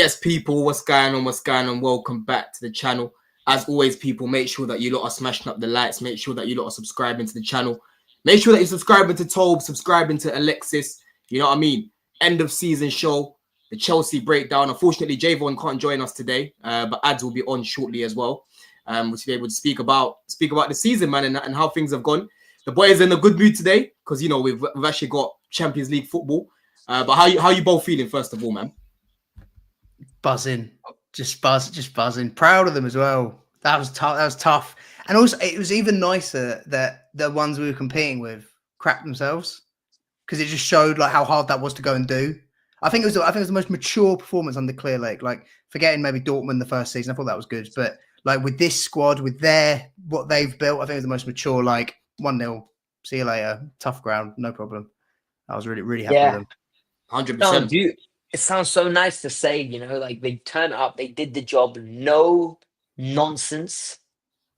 Yes, people, what's going on? What's going on? Welcome back to the channel. As always, people, make sure that you lot are smashing up the lights. Make sure that you lot are subscribing to the channel. Make sure that you're subscribing to Tobe, subscribing to Alexis. You know what I mean? End of season show, the Chelsea breakdown. Unfortunately, Javon can't join us today, but Ads will be on shortly as well. Which be able to speak about the season, man, and how things have gone. The boys are in a good mood today because you know we've actually got Champions League football. But how you both feeling first of all, man? Buzzing, just buzzing. Proud of them as well. That was tough. That was tough, and also it was even nicer that the ones we were competing with crapped themselves because it just showed like how hard that was to go and do. I think it was the most mature performance under Clear Lake. Like forgetting maybe Dortmund the first season, I thought that was good, but like with this squad, with what they've built, I think it was the most mature. Like 1-0, see you later, tough ground, no problem. I was really happy with them. 100%. Dude, it sounds so nice to say, you know, like they turn up, they did the job, no nonsense.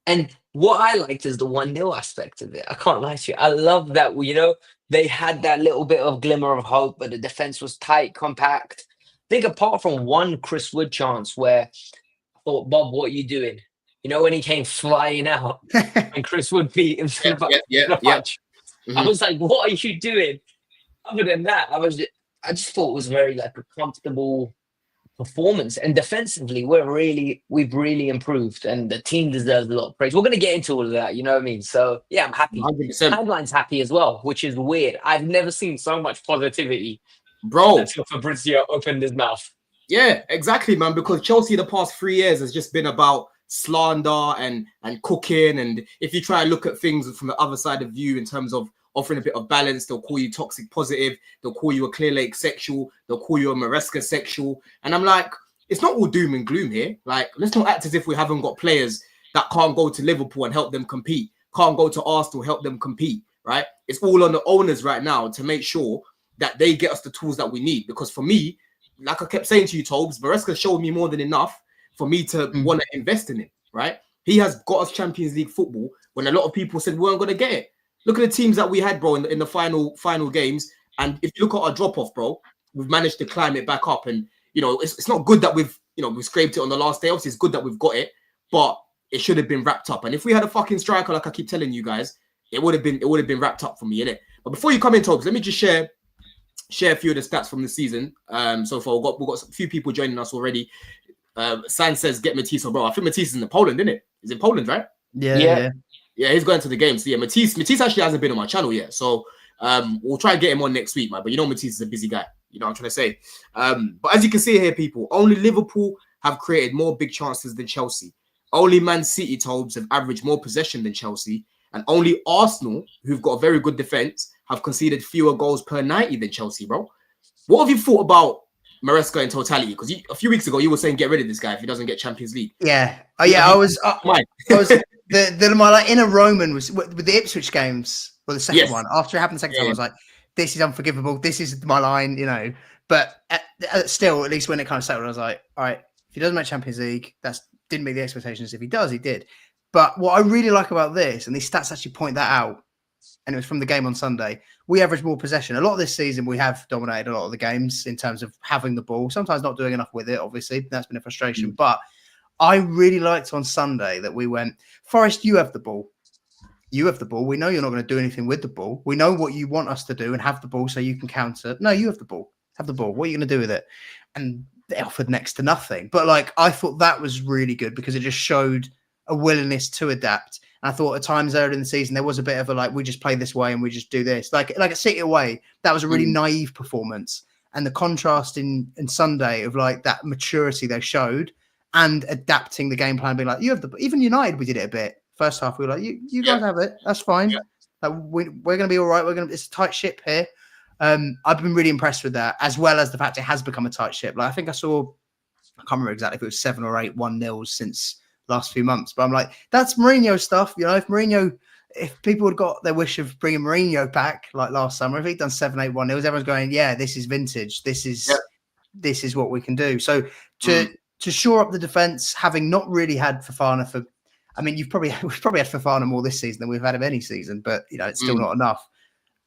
And what I liked is the 1-0 aspect of it. I can't lie to you. I love that, you know, they had that little bit of glimmer of hope, but the defense was tight, compact. I think apart from one Chris Wood chance where I thought, Bob, what are you doing? You know, when he came flying out and Chris Wood beat him to the punch. I was like, what are you doing? Other than that, I just thought it was very like a comfortable performance, and defensively we've really improved, and the team deserves a lot of praise. We're going to get into all of that, you know what I mean? So yeah, I'm happy. 100%. Timeline's happy as well, which is weird. I've never seen so much positivity, bro, until Fabrizio opened his mouth. Yeah, exactly, man. Because Chelsea the past 3 years has just been about slander and cooking, and if you try to look at things from the other side of view in terms of offering a bit of balance, they'll call you toxic positive, they'll call you a Clear Lake sexual, they'll call you a Maresca sexual. And I'm like, it's not all doom and gloom here. Like, let's not act as if we haven't got players that can't go to Liverpool and help them compete, can't go to Arsenal, help them compete, right? It's all on the owners right now to make sure that they get us the tools that we need. Because for me, like I kept saying to you, Tobes, Maresca showed me more than enough for me to want to invest in it, right? He has got us Champions League football when a lot of people said we weren't going to get it. Look at the teams that we had, bro, in the final games. And if you look at our drop-off, bro, we've managed to climb it back up. And, you know, it's not good that we scraped it on the last day. Obviously, it's good that we've got it, but it should have been wrapped up. And if we had a fucking striker, like I keep telling you guys, it would have been wrapped up for me, innit? But before you come in, Tobes, let me just share a few of the stats from the season. So far, we've got a few people joining us already. San says, get Matisse, bro. I think Matisse is in Poland, isn't it? He's in Poland, right? Yeah, he's going to the game. So yeah, Matisse actually hasn't been on my channel yet. So we'll try and get him on next week, man. But you know Matisse is a busy guy. You know what I'm trying to say? But as you can see here, people, only Liverpool have created more big chances than Chelsea. Only Man City, Tobes, have averaged more possession than Chelsea. And only Arsenal, who've got a very good defense, have conceded fewer goals per 90 than Chelsea, bro. What have you thought about Maresca in totality? Because a few weeks ago, you were saying get rid of this guy if he doesn't get Champions League. Yeah. Oh, yeah, I was my like inner Roman was with the Ipswich games, or the second one. After it happened the second time, I was like, this is unforgivable. This is my line, you know. But still, at least when it kind of settled, I was like, all right, if he doesn't make Champions League, didn't meet the expectations. If he does, he did. But what I really like about this, and these stats actually point that out, and it was from the game on Sunday, we average more possession. A lot of this season, we have dominated a lot of the games in terms of having the ball, sometimes not doing enough with it, obviously. That's been a frustration. But I really liked on Sunday that we went, Forest, you have the ball. You have the ball. We know you're not going to do anything with the ball. We know what you want us to do and have the ball so you can counter. No, you have the ball. Have the ball. What are you going to do with it? And they offered next to nothing. But like, I thought that was really good because it just showed a willingness to adapt. And I thought at times earlier in the season, there was a bit of a, like, we just play this way and we just do this. Like a City away, that was a really naive performance. And the contrast in Sunday of like that maturity they showed and adapting the game plan, being like, you have the, even United, we did it a bit. First half, we were like, you guys have it. That's fine. Like, we're going to be all right. It's a tight ship here. I've been really impressed with that, as well as the fact it has become a tight ship. Like, I think I can't remember exactly if it was 7 or 8 1-0s since last few months, but I'm like, that's Mourinho stuff. You know, if people had got their wish of bringing Mourinho back like last summer, if he'd done 7, 8 1-0s, everyone's going, yeah, this is vintage. This is what we can do. So to shore up the defense, having not really had Fofana for, I mean, we've probably had Fofana more this season than we've had of any season, but you know, it's still not enough.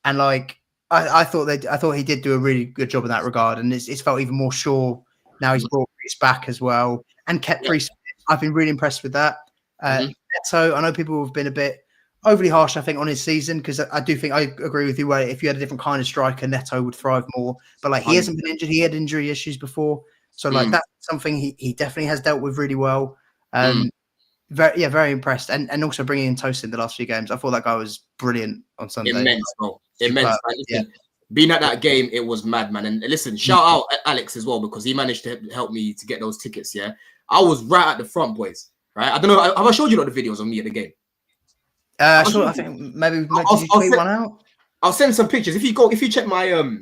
And like, I thought he did do a really good job in that regard, and it's felt even more sure Now he's brought Reece back as well and kept Reece. I've been really impressed with that. Neto, I know people have been a bit overly harsh, I think, on his season, because I do think I agree with you where if you had a different kind of striker, Neto would thrive more. But like he hasn't been injured. He had injury issues before. So like that's something he definitely has dealt with really well. Very impressed. And also bringing in Tosin in the last few games. I thought that guy was brilliant on Sunday. Immense, bro. Immense. Listen, being at that game, it was mad, man. And listen, shout out Alex as well, because he managed to help me to get those tickets, yeah? I was right at the front, boys, right? I don't know. Have I showed you lot the videos of me at the game? I think maybe did you tweet one out? I'll send some pictures. If you check my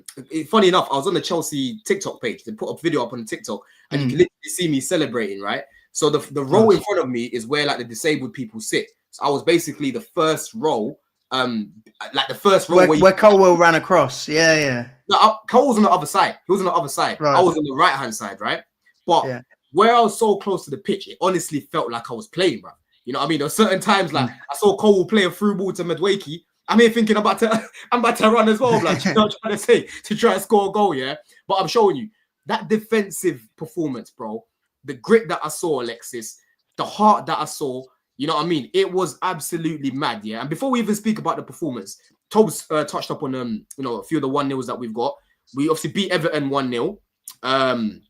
funny enough, I was on the Chelsea TikTok page. They put a video up on TikTok, and you can literally see me celebrating, right? So the row in front of me is where like the disabled people sit. So I was basically the first row, like the first row where Colwell ran across. Yeah. No, Cole was on the other side. He was on the other side. Right. I was on the right hand side, right? But where I was so close to the pitch, it honestly felt like I was playing, bro. You know what I mean? There were certain times like I saw Cole play a through ball to Medwakey. I'm here thinking I'm about to run as well, like, you know what I'm trying to say, to try and score a goal, yeah? But I'm showing you that defensive performance, bro, the grit that I saw, Alexis, the heart that I saw, you know what I mean? It was absolutely mad, yeah? And before we even speak about the performance, Tobes touched up on a few of the 1-0s that we've got. We obviously beat Everton 1-0.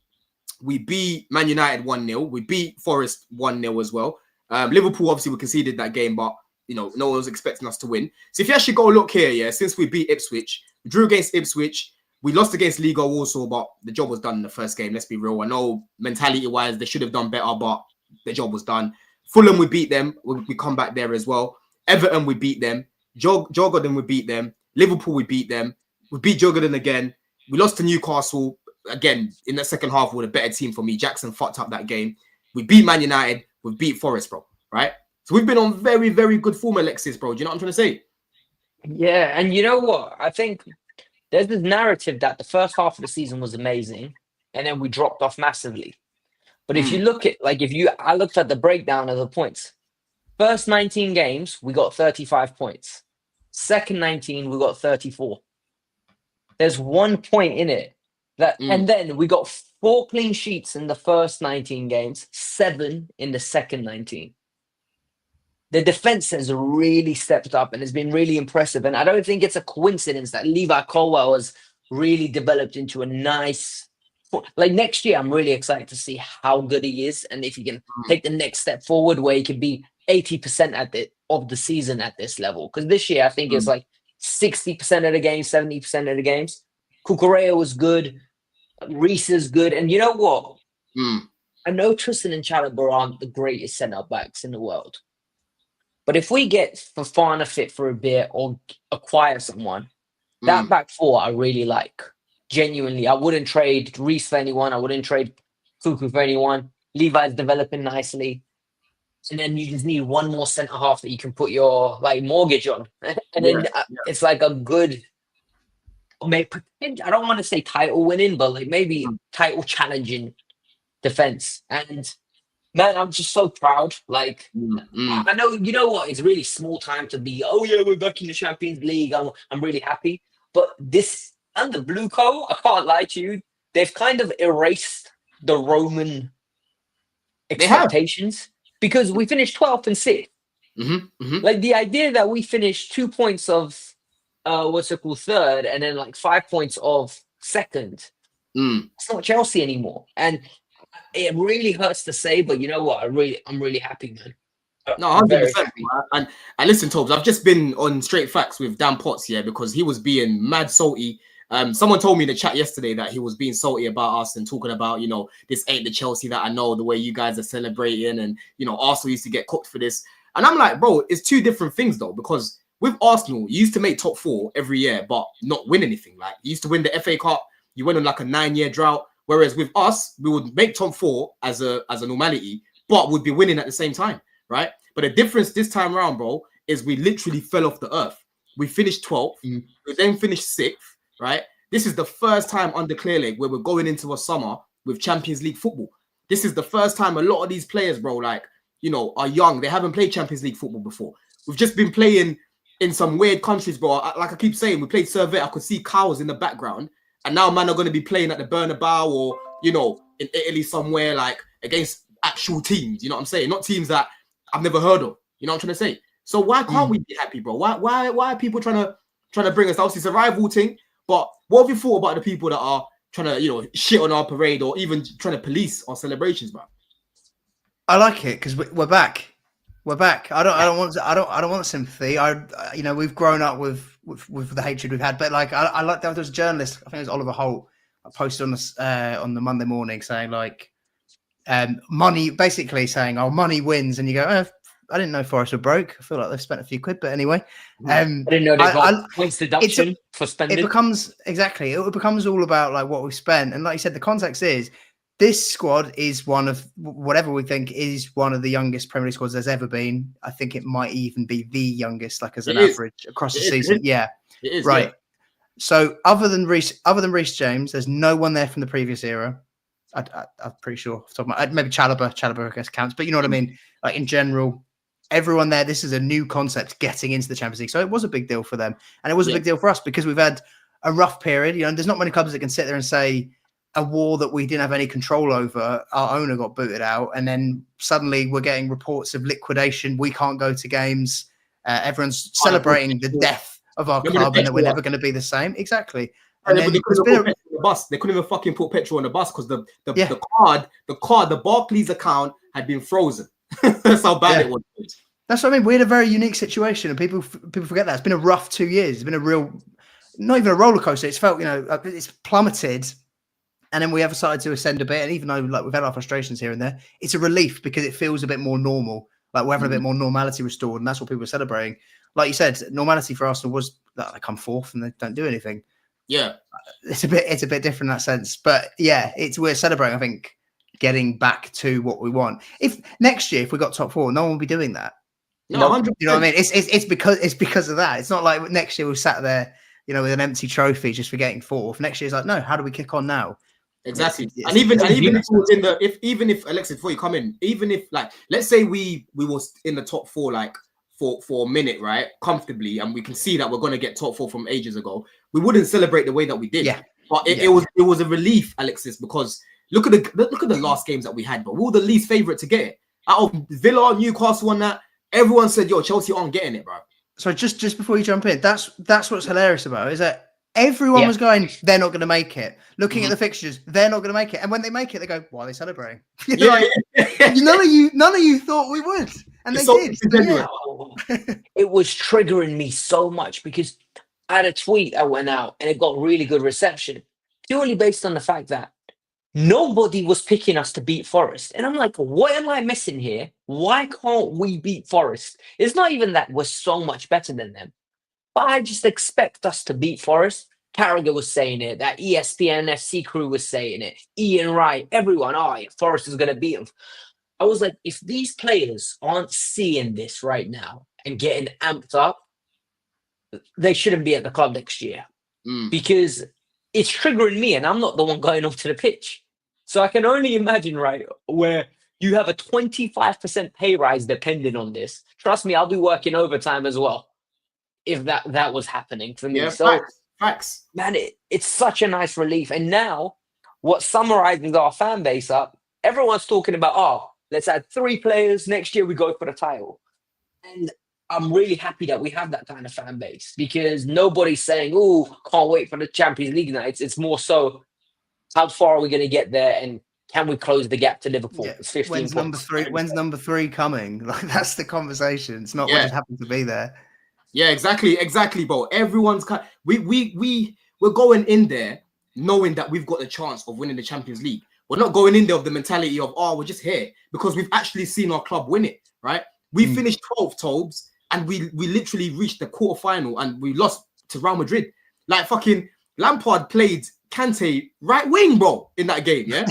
We beat Man United 1-0. We beat Forest 1-0 as well. Liverpool, obviously, we conceded that game, but no one was expecting us to win. So if you actually go look here, yeah, since we beat Ipswich, we drew against Ipswich, we lost against Liga Warsaw, but the job was done in the first game. Let's be real. I know mentality-wise, they should have done better, but the job was done. Fulham, we beat them. We come back there as well. Everton, we beat them. Jordan, we beat them. Liverpool, we beat them. We beat Jordan again. We lost to Newcastle. Again, in the second half, we were a better team for me. Jackson fucked up that game. We beat Man United. We beat Forest, bro. Right? So we've been on very, very good form, Alexis, bro. Do you know what I'm trying to say? Yeah, and you know what? I think there's this narrative that the first half of the season was amazing, and then we dropped off massively. But if you look at, I looked at the breakdown of the points. First 19 games, we got 35 points. Second 19, we got 34. There's 1 point in it. And then we got 4 clean sheets in the first 19 games, 7 in the second 19. The defense has really stepped up and has been really impressive. And I don't think it's a coincidence that Levi Colwell has really developed into a nice... Like next year, I'm really excited to see how good he is. And if he can take the next step forward where he can be 80% of the season at this level. Because this year, I think it's like 60% of the games, 70% of the games. Cucurella was good. Reece is good. And you know what? I know Tristan and Chalobah aren't the greatest centre-backs in the world. But if we get Fofana fit for a bit or acquire someone, that back four I really like. Genuinely, I wouldn't trade Reece for anyone. I wouldn't trade Cuckoo for anyone. Levi's developing nicely. And then you just need one more centre-half that you can put your mortgage on. And then it's like a good... I don't want to say title winning, but maybe title challenging defense. And man, I'm just so proud. I know, you know what? It's really small time to be, we're back in the Champions League. I'm really happy. But this and the Blue Co, I can't lie to you, they've kind of erased the Roman expectations because we finished 12th and 6th. Like the idea that we finished 2 points of third, and then 5 points of second. It's not Chelsea anymore, and it really hurts to say, but you know what? I'm really happy, man. No, 100%. And listen, Tobes, I've just been on Straight Facts with Dan Potts here because he was being mad salty. Someone told me in the chat yesterday that he was being salty about us and talking about, this ain't the Chelsea that I know, the way you guys are celebrating, and Arsenal used to get cooked for this. And I'm like, bro, it's two different things though, because with Arsenal, you used to make top 4 every year, but not win anything. Like you used to win the FA Cup, you went on a 9-year drought. Whereas with us, we would make top 4 as a normality, but would be winning at the same time, right? But the difference this time around, bro, is we literally fell off the earth. We finished 12th, we then finished 6th, right? This is the first time under Clear Lake where we're going into a summer with Champions League football. This is the first time a lot of these players, bro, are young. They haven't played Champions League football before. We've just been playing in some weird countries, bro. Like I keep saying, we played Servette. I could see cows in the background. And now man are going to be playing at the Bernabeu or, in Italy somewhere, like against actual teams. You know what I'm saying? Not teams that I've never heard of. You know what I'm trying to say? So why can't we be happy, bro? Why are people trying to bring us? Obviously, it's a rival thing. But what have you thought about the people that are trying to, shit on our parade or even trying to police our celebrations, bro? I like it because we're back. We're back. I don't want sympathy. We've grown up with the hatred we've had. But like, I like that. There was a journalist. I think it was Oliver Holt. I posted on the Monday morning saying like, money, basically saying, "Oh, money wins," and you go, "Oh, I didn't know Forest were broke. I feel like they've spent a few quid, but anyway." I didn't know they got points deduction for spending. It becomes all about like what we spent, and like you said, the context is this squad is one of whatever we think is one of the youngest Premier League squads there's ever been. I think it might even be the youngest, like as an average across the season. Yeah, it is right. Yeah. So other than Reece James, there's no one there from the previous era. I'm pretty sure. Maybe Chalobah, I guess counts, but you know what I mean. Like in general, everyone there. This is a new concept getting into the Champions League, so it was a big deal for them, and it was a big deal for us because we've had a rough period. There's not many clubs that can sit there and say a war that we didn't have any control over. Our owner got booted out, and then suddenly we're getting reports of liquidation. We can't go to games. Everyone's celebrating the death of our club, and that we're never going to be the same. Exactly. And then they couldn't even fucking put petrol on the bus because the Barclays account had been frozen. That's how bad it was. That's what I mean. We had a very unique situation, and people forget that. It's been a rough 2 years. It's been a real, not even a roller coaster. It's felt, it's plummeted, and then we have started to ascend a bit. And even though like we've had our frustrations here and there, it's a relief because it feels a bit more normal. Like we're having a bit more normality restored, and that's what people are celebrating. Like you said, normality for Arsenal was that they come fourth and they don't do anything. Yeah, it's a bit different in that sense, but yeah, we're celebrating. I think getting back to what we want. If next year, if we got top four, no one will be doing that. No, 100%. You know what I mean? It's because of that. It's not like next year we'll sat there, with an empty trophy just for getting fourth. Next year it's like, no, how do we kick on now? Exactly. And even if it was if Alexis, before you come in, even if like let's say we was in the top four like for a minute, right, comfortably, and we can see that we're going to get top four from ages ago, we wouldn't celebrate the way that we did. Yeah. But it was a relief, Alexis, because look at the last games that we had, but we were the least favorite to get it. Out of Villa, Newcastle, and that, everyone said, "Yo, Chelsea aren't getting it, bro." So just before you jump in, that's what's hilarious about it, is that everyone was going, they're not going to make it. Looking at the fixtures, they're not going to make it. And when they make it, they go, why are they celebrating? None of you thought we would. And they did. It was triggering me so much because I had a tweet that went out and it got really good reception, purely based on the fact that nobody was picking us to beat Forest. And I'm like, what am I missing here? Why can't we beat Forest? It's not even that we're so much better than them, but I just expect us to beat Forest. Carragher was saying it, that ESPN FC crew was saying it, Ian Wright, everyone, Forest is going to beat them. I was like, if these players aren't seeing this right now and getting amped up, they shouldn't be at the club next year because it's triggering me and I'm not the one going off to the pitch. So I can only imagine, right, where you have a 25% pay rise depending on this. Trust me, I'll be working overtime as well if that was happening for me. Yeah, so facts. Man, it's such a nice relief. And now what summarizes our fan base up, everyone's talking about, let's add 3 players. Next year we go for the title. And I'm really happy that we have that kind of fan base because nobody's saying, can't wait for the Champions League nights. It's more so, how far are we going to get there and can we close the gap to Liverpool? Yeah. It's 15 points. When's number 3 coming? Like that's the conversation. It's not what just happened to be there. Yeah, exactly, bro. Everyone's we're going in there knowing that we've got the chance of winning the Champions League. We're not going in there with the mentality of, we're just here, because we've actually seen our club win it, right? We finished 12th, Tobes, and we literally reached the quarterfinal and we lost to Real Madrid. Like fucking Lampard played Kante right wing, bro, in that game, yeah?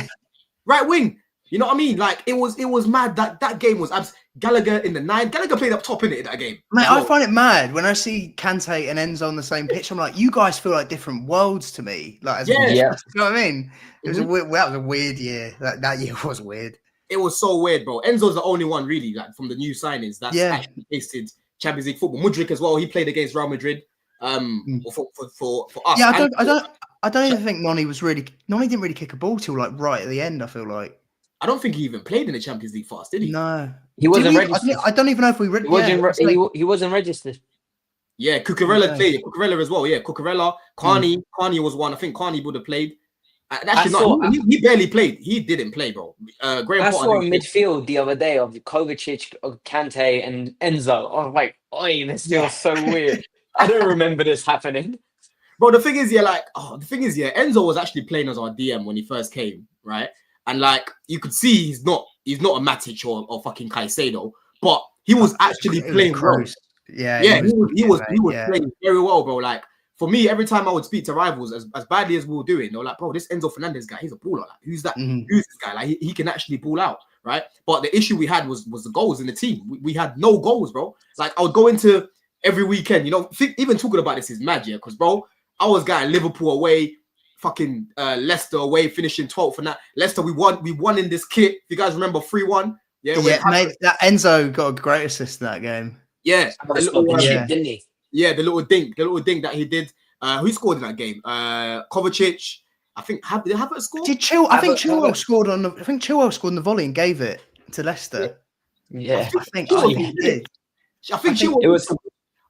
Right wing. You know what I mean? Like it was mad that game was Gallagher in the 9. Gallagher played up top in that game. Mate, I find it mad when I see Kante and Enzo on the same pitch. I'm like, you guys feel like different worlds to me. Like, you know what I mean? It was that was a weird year. That year was weird. It was so weird, bro. Enzo's the only one really, like from the new signings that's actually tasted Champions League football. Mudryk as well. He played against Real Madrid. For us. Yeah, I I don't even think Noni didn't really kick a ball till like right at the end. I feel like. I don't think he even played in the Champions League for us, did he? No, He wasn't registered. I don't even know if we read. He wasn't registered. Yeah, Cucurella played. Cucurella as well. Yeah, Cucurella. Carney was one. I think Carney would have played. He barely played. He didn't play, bro. I saw a midfield the other day of Kovacic, Kante, and Enzo. I was like, "Oi, this feels so weird." I don't remember this happening. Bro, the thing is, Enzo was actually playing as our DM when he first came, right? And like you could see, he's not a Matic or fucking Caicedo, but he was actually playing well. He was playing very well, bro. Like for me, every time I would speak to rivals, as badly as we were doing, they were like, bro, this Enzo Fernandez guy, he's a baller. Like, who's that? Who's this guy? Like he can actually ball out, right? But the issue we had was the goals in the team. We had no goals, bro. Like I would go into every weekend, even talking about this is mad, yeah, because bro, I was going Liverpool away, fucking Leicester away, finishing 12th, and that Leicester we won in this kit. If you guys remember 3-1, mate, that Enzo got a great assist in that game. Yeah, didn't he? Yeah, the little dink that he did. Who scored in that game? Kovacic. I think did Havertz score? I think Chilwell scored on the volley and gave it to Leicester. Yeah, I think he did. I think Chilwell was.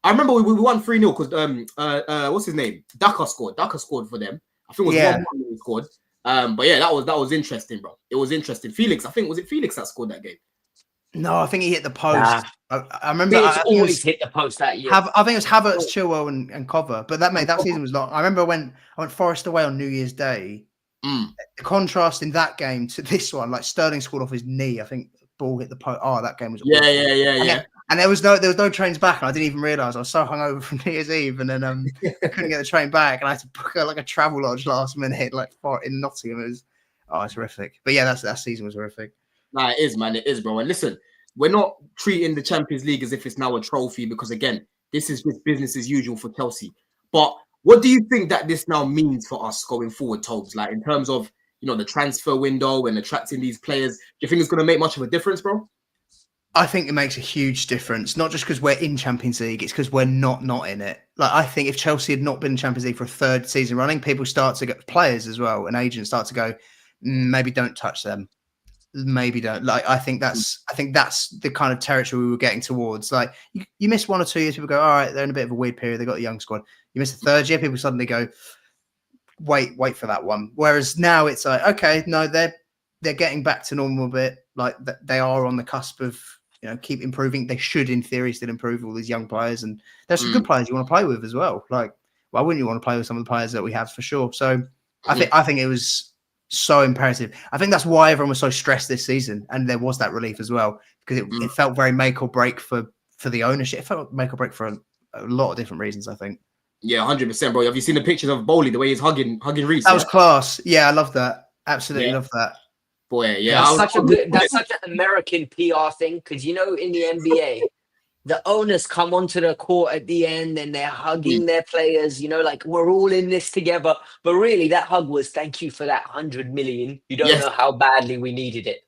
I remember we won 3-0 because what's his name? Daka scored for them. I think it was 1-1 he scored. But yeah, that was interesting, bro. It was interesting. Felix, I think was it Felix that scored that game? No, I think he hit the post. Nah. I remember. Felix always hit the post that year. I think it was Havertz, Chilwell, and Cover. But that season was long. I remember I went Forest away on New Year's Day. The contrast in that game to this one, like Sterling scored off his knee. I think the ball hit the post. Oh, that game was awful. Yeah. And there was no trains back, and I didn't even realise. I was so hungover from New Year's Eve, and then I couldn't get the train back, and I had to book a travel lodge last minute, like far in Nottingham. It's horrific. But yeah, that season was horrific. Nah, it is, man. It is, bro. And listen, we're not treating the Champions League as if it's now a trophy because, again, this is just business as usual for Chelsea. But what do you think that this now means for us going forward, Tobes? Like in terms of the transfer window and attracting these players, do you think it's going to make much of a difference, bro? I think it makes a huge difference, not just because we're in Champions League, it's because we're not in it. Like I think if Chelsea had not been in Champions League for a third season running, people start to get players as well, and agents start to go, maybe don't touch them, maybe don't. Like I think that's the kind of territory we were getting towards. Like you miss 1 or 2 years, people go, all right, they're in a bit of a weird period. They got a young squad. You miss the third year, people suddenly go, wait for that one. Whereas now it's like, okay, no, they're getting back to normal a bit. Like they are on the cusp of. Keep improving. They should, in theory, still improve all these young players, and there's some good players you want to play with as well. Like, why wouldn't you want to play with some of the players that we have for sure? So, I think it was so imperative. I think that's why everyone was so stressed this season, and there was that relief as well because it felt very make or break for the ownership. It felt make or break for a lot of different reasons. I think. Yeah, 100%, bro. Have you seen the pictures of Bowley? The way he's hugging Reece. That was class. Yeah, I love that. Absolutely love that. Boy, yeah, that's such an American PR thing because in the NBA, the owners come onto the court at the end and they're hugging their players. Like we're all in this together. But really, that hug was thank you for that 100 million. You don't know how badly we needed it.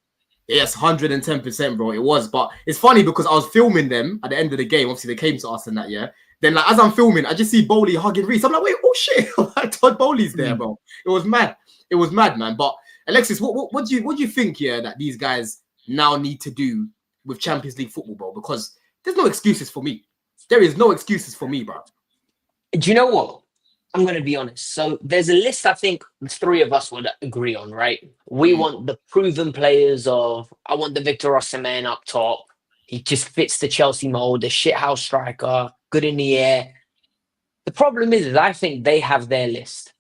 Yes, 110%, bro. It was, but it's funny because I was filming them at the end of the game. Obviously, they came to us and that. Yeah. Then, like as I'm filming, I just see Bowley hugging Reece. I'm like, wait, oh shit! Todd Bowley's there, bro. It was mad. It was mad, man. But Alexis, what do you think here that these guys now need to do with Champions League football, bro? Because there's no excuses for me. There is no excuses for me, bro. Do you know what? I'm going to be honest. So there's a list I think the three of us would agree on, right? We want the proven players of, I want the Victor Osimhen up top. He just fits the Chelsea mold, the shithouse striker, good in the air. The problem is I think they have their list.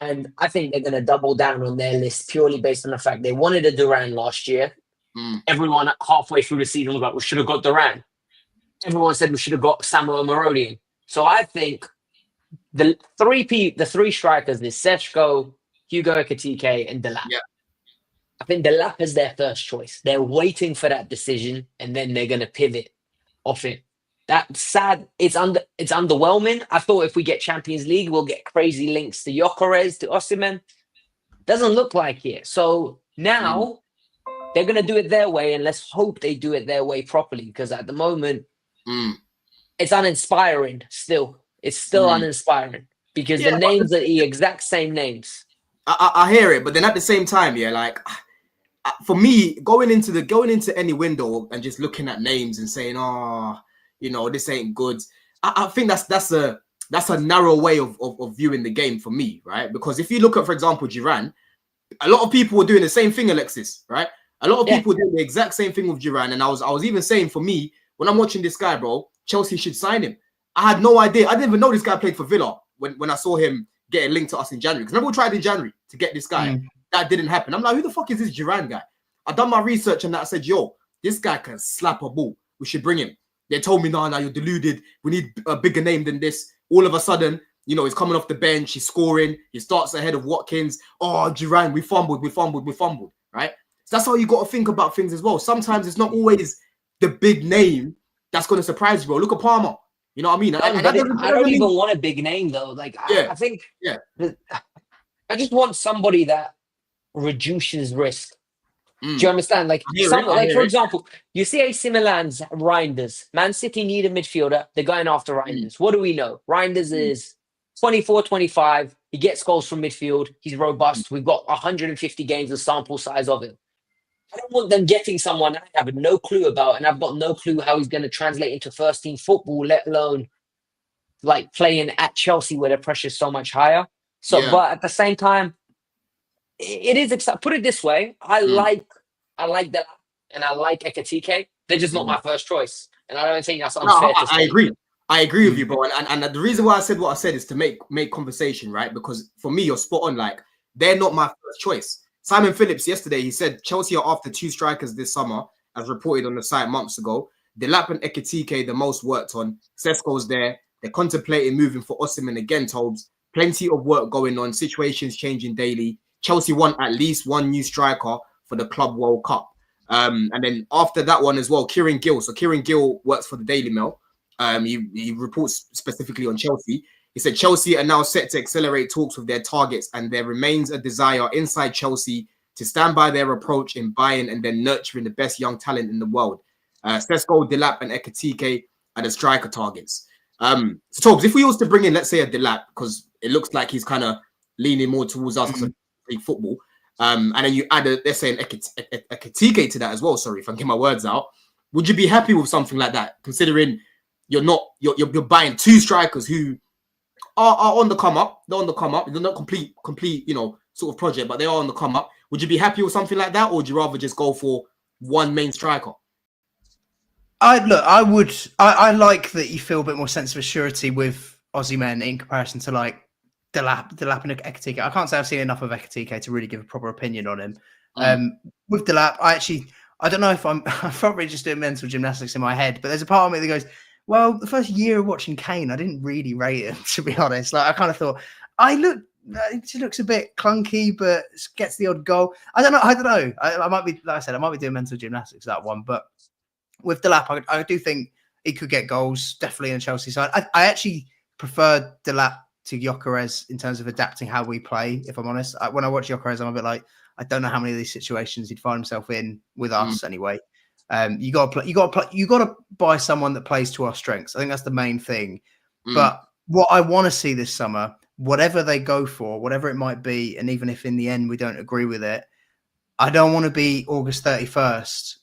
And I think they're going to double down on their list purely based on the fact they wanted a Duran last year. Everyone halfway through the season was like, we should have got Duran. Everyone said we should have got Samuel Marodian. So I think the three strikers is Sechko, Hugo Ekitike, and Delap. Yeah. I think Delap is their first choice. They're waiting for that decision, and then they're going to pivot off it. That's sad. It's underwhelming. I thought if we get Champions League, we'll get crazy links to Gyökeres, to Osimhen. Doesn't look like it. So now they're going to do it their way, and let's hope they do it their way properly. Because at the moment, it's uninspiring. Still, it's still uninspiring. because the names are the exact same names. I hear it, but then at the same time, yeah, like for me, going into any window and just looking at names and saying, oh, you know, this ain't good. I think that's a narrow way of viewing the game for me, right? Because if you look at, for example, Giroud, a lot of people were doing the same thing, Alexis, right? A lot of people were doing the exact same thing with Giroud, and I was even saying, for me, when I'm watching this guy, bro, Chelsea should sign him. I had no idea. I didn't even know this guy played for Villa when I saw him getting linked to us in January. Because remember, we tried in January to get this guy. That didn't happen. I'm like, who the fuck is this Giroud guy? I done my research on that. I said, yo, this guy can slap a ball. We should bring him. They told me, no, you're deluded. We need a bigger name than this. All of a sudden, you know, he's coming off the bench. He's scoring. He starts ahead of Watkins. Oh, Giroud, we fumbled, right? So that's how you got to think about things as well. Sometimes it's not always the big name that's going to surprise you, bro. Look at Palmer. You know what I mean? I don't even want a big name, though. Like, I think I just want somebody that reduces risk. Do you understand? Like, for example, you see AC Milan's Reinders. Man City need a midfielder. They're going after Reinders. What do we know? Reinders is 24, 25. He gets goals from midfield. He's robust. We've got 150 games of sample size of him. I don't want them getting someone I have no clue about, and I've got no clue how he's going to translate into first team football, let alone like playing at Chelsea where the pressure is so much higher. So, but at the same time, it is exciting. Put it this way: I like that, and I like Ekatike. They're just not my first choice, and I don't think that's unfair to say. I agree with you, bro. And the reason why I said what I said is to make conversation, right? Because for me, you're spot on. Like, they're not my first choice. Simon Phillips yesterday, he said Chelsea are after 2 strikers this summer, as reported on the site months ago. Delap and Ekatike, the most worked on. Sesko's there. They're contemplating moving for Osimhen again, Tobes. Plenty of work going on. Situations changing daily. Chelsea want at least 1 new striker for the Club World Cup. And then after that one as well, Kieran Gill. So Kieran Gill works for the Daily Mail. He reports specifically on Chelsea. He said Chelsea are now set to accelerate talks with their targets, and there remains a desire inside Chelsea to stand by their approach in buying and then nurturing the best young talent in the world. Sesko, Delap, and Ekatike are the striker targets. So, Tobes, if we was to bring in, let's say, a Delap, because it looks like he's kind of leaning more towards us because of big football, and then you add, let's say, an Ekatike to that as well. Sorry if I get my words out. Would you be happy with something like that, considering you're buying 2 strikers who are on the come up? They're on the come up. They're not complete, you know, sort of project, but they are on the come up. Would you be happy with something like that, or would you rather just go for 1 main striker? I like that you feel a bit more sense of surety with Osimhen in comparison to like Delap and Ekatike. I can't say I've seen enough of Ekatike to really give a proper opinion on him. With Delap, I don't know if I'm probably just doing mental gymnastics in my head, but there's a part of me that goes, well, the first year of watching Kane, I didn't really rate him, to be honest. Like, I kind of thought, it just looks a bit clunky, but gets the odd goal. I don't know. I might be, like I said, I might be doing mental gymnastics, that one. But with Delap, I do think he could get goals, definitely on Chelsea side. I actually prefer Delap to Gyökeres in terms of adapting how we play, if I'm honest. When I watch Gyökeres, I'm a bit like, I don't know how many of these situations he'd find himself in with us anyway. You got to buy someone that plays to our strengths. I think that's the main thing. But what I want to see this summer, whatever they go for, whatever it might be, and even if in the end we don't agree with it, I don't want to be August 31st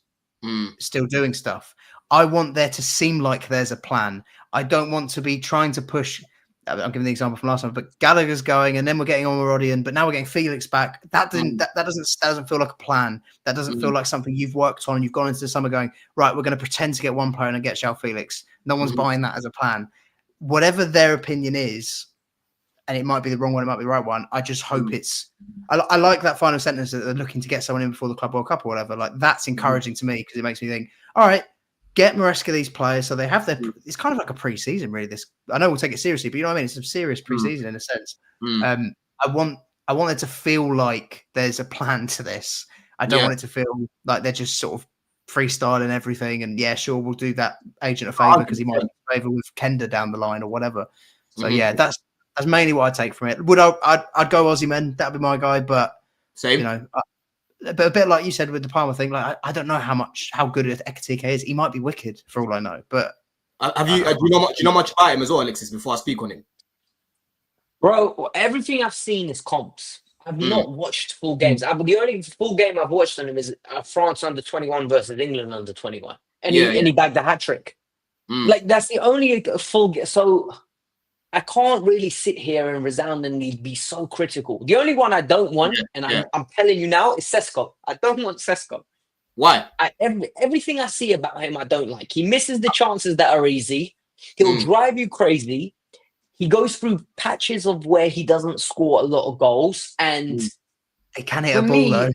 still doing stuff. I want there to seem like there's a plan. I don't want to be trying to push. I'm giving the example from last time, but Gallagher's going, and then we're getting Omarodian, but now we're getting Felix back. That doesn't feel like a plan. That doesn't feel like something you've worked on. You've gone into the summer going, right, we're going to pretend to get one player and get João Felix. No one's buying that as a plan. Whatever their opinion is, and it might be the wrong one, it might be the right one. I just hope it's. I like that final sentence that they're looking to get someone in before the Club World Cup or whatever. Like, that's encouraging to me, because it makes me think, all right, get Maresca these players so they have their. It's kind of like a pre-season, really. This, I know we'll take it seriously, but you know what I mean. It's a serious pre-season in a sense. I want it to feel like there's a plan to this. I don't want it to feel like they're just sort of freestyling everything. And yeah, sure, we'll do that agent a favor because he might be a favor with Kenda down the line or whatever. So yeah, that's mainly what I take from it. I'd go Osimhen. That'd be my guy. But same, you know. But a bit like you said with the Palmer thing, like I don't know how good Ekatike is. He might be wicked for all I know. But do you know much about him as well, Alexis? Before I speak on him, Bro, everything I've seen is comps. I've not watched full games. The only full game I've watched on him is France under-21 versus England under-21. And he bagged a hat-trick. Like, that's the only full game. So I can't really sit here and resoundingly be so critical. The only one I don't want, I'm telling you now, is Sesko. I don't want Sesko. Why? Everything I see about him, I don't like. He misses the chances that are easy. He'll drive you crazy. He goes through patches of where he doesn't score a lot of goals. And he can hit a ball, though.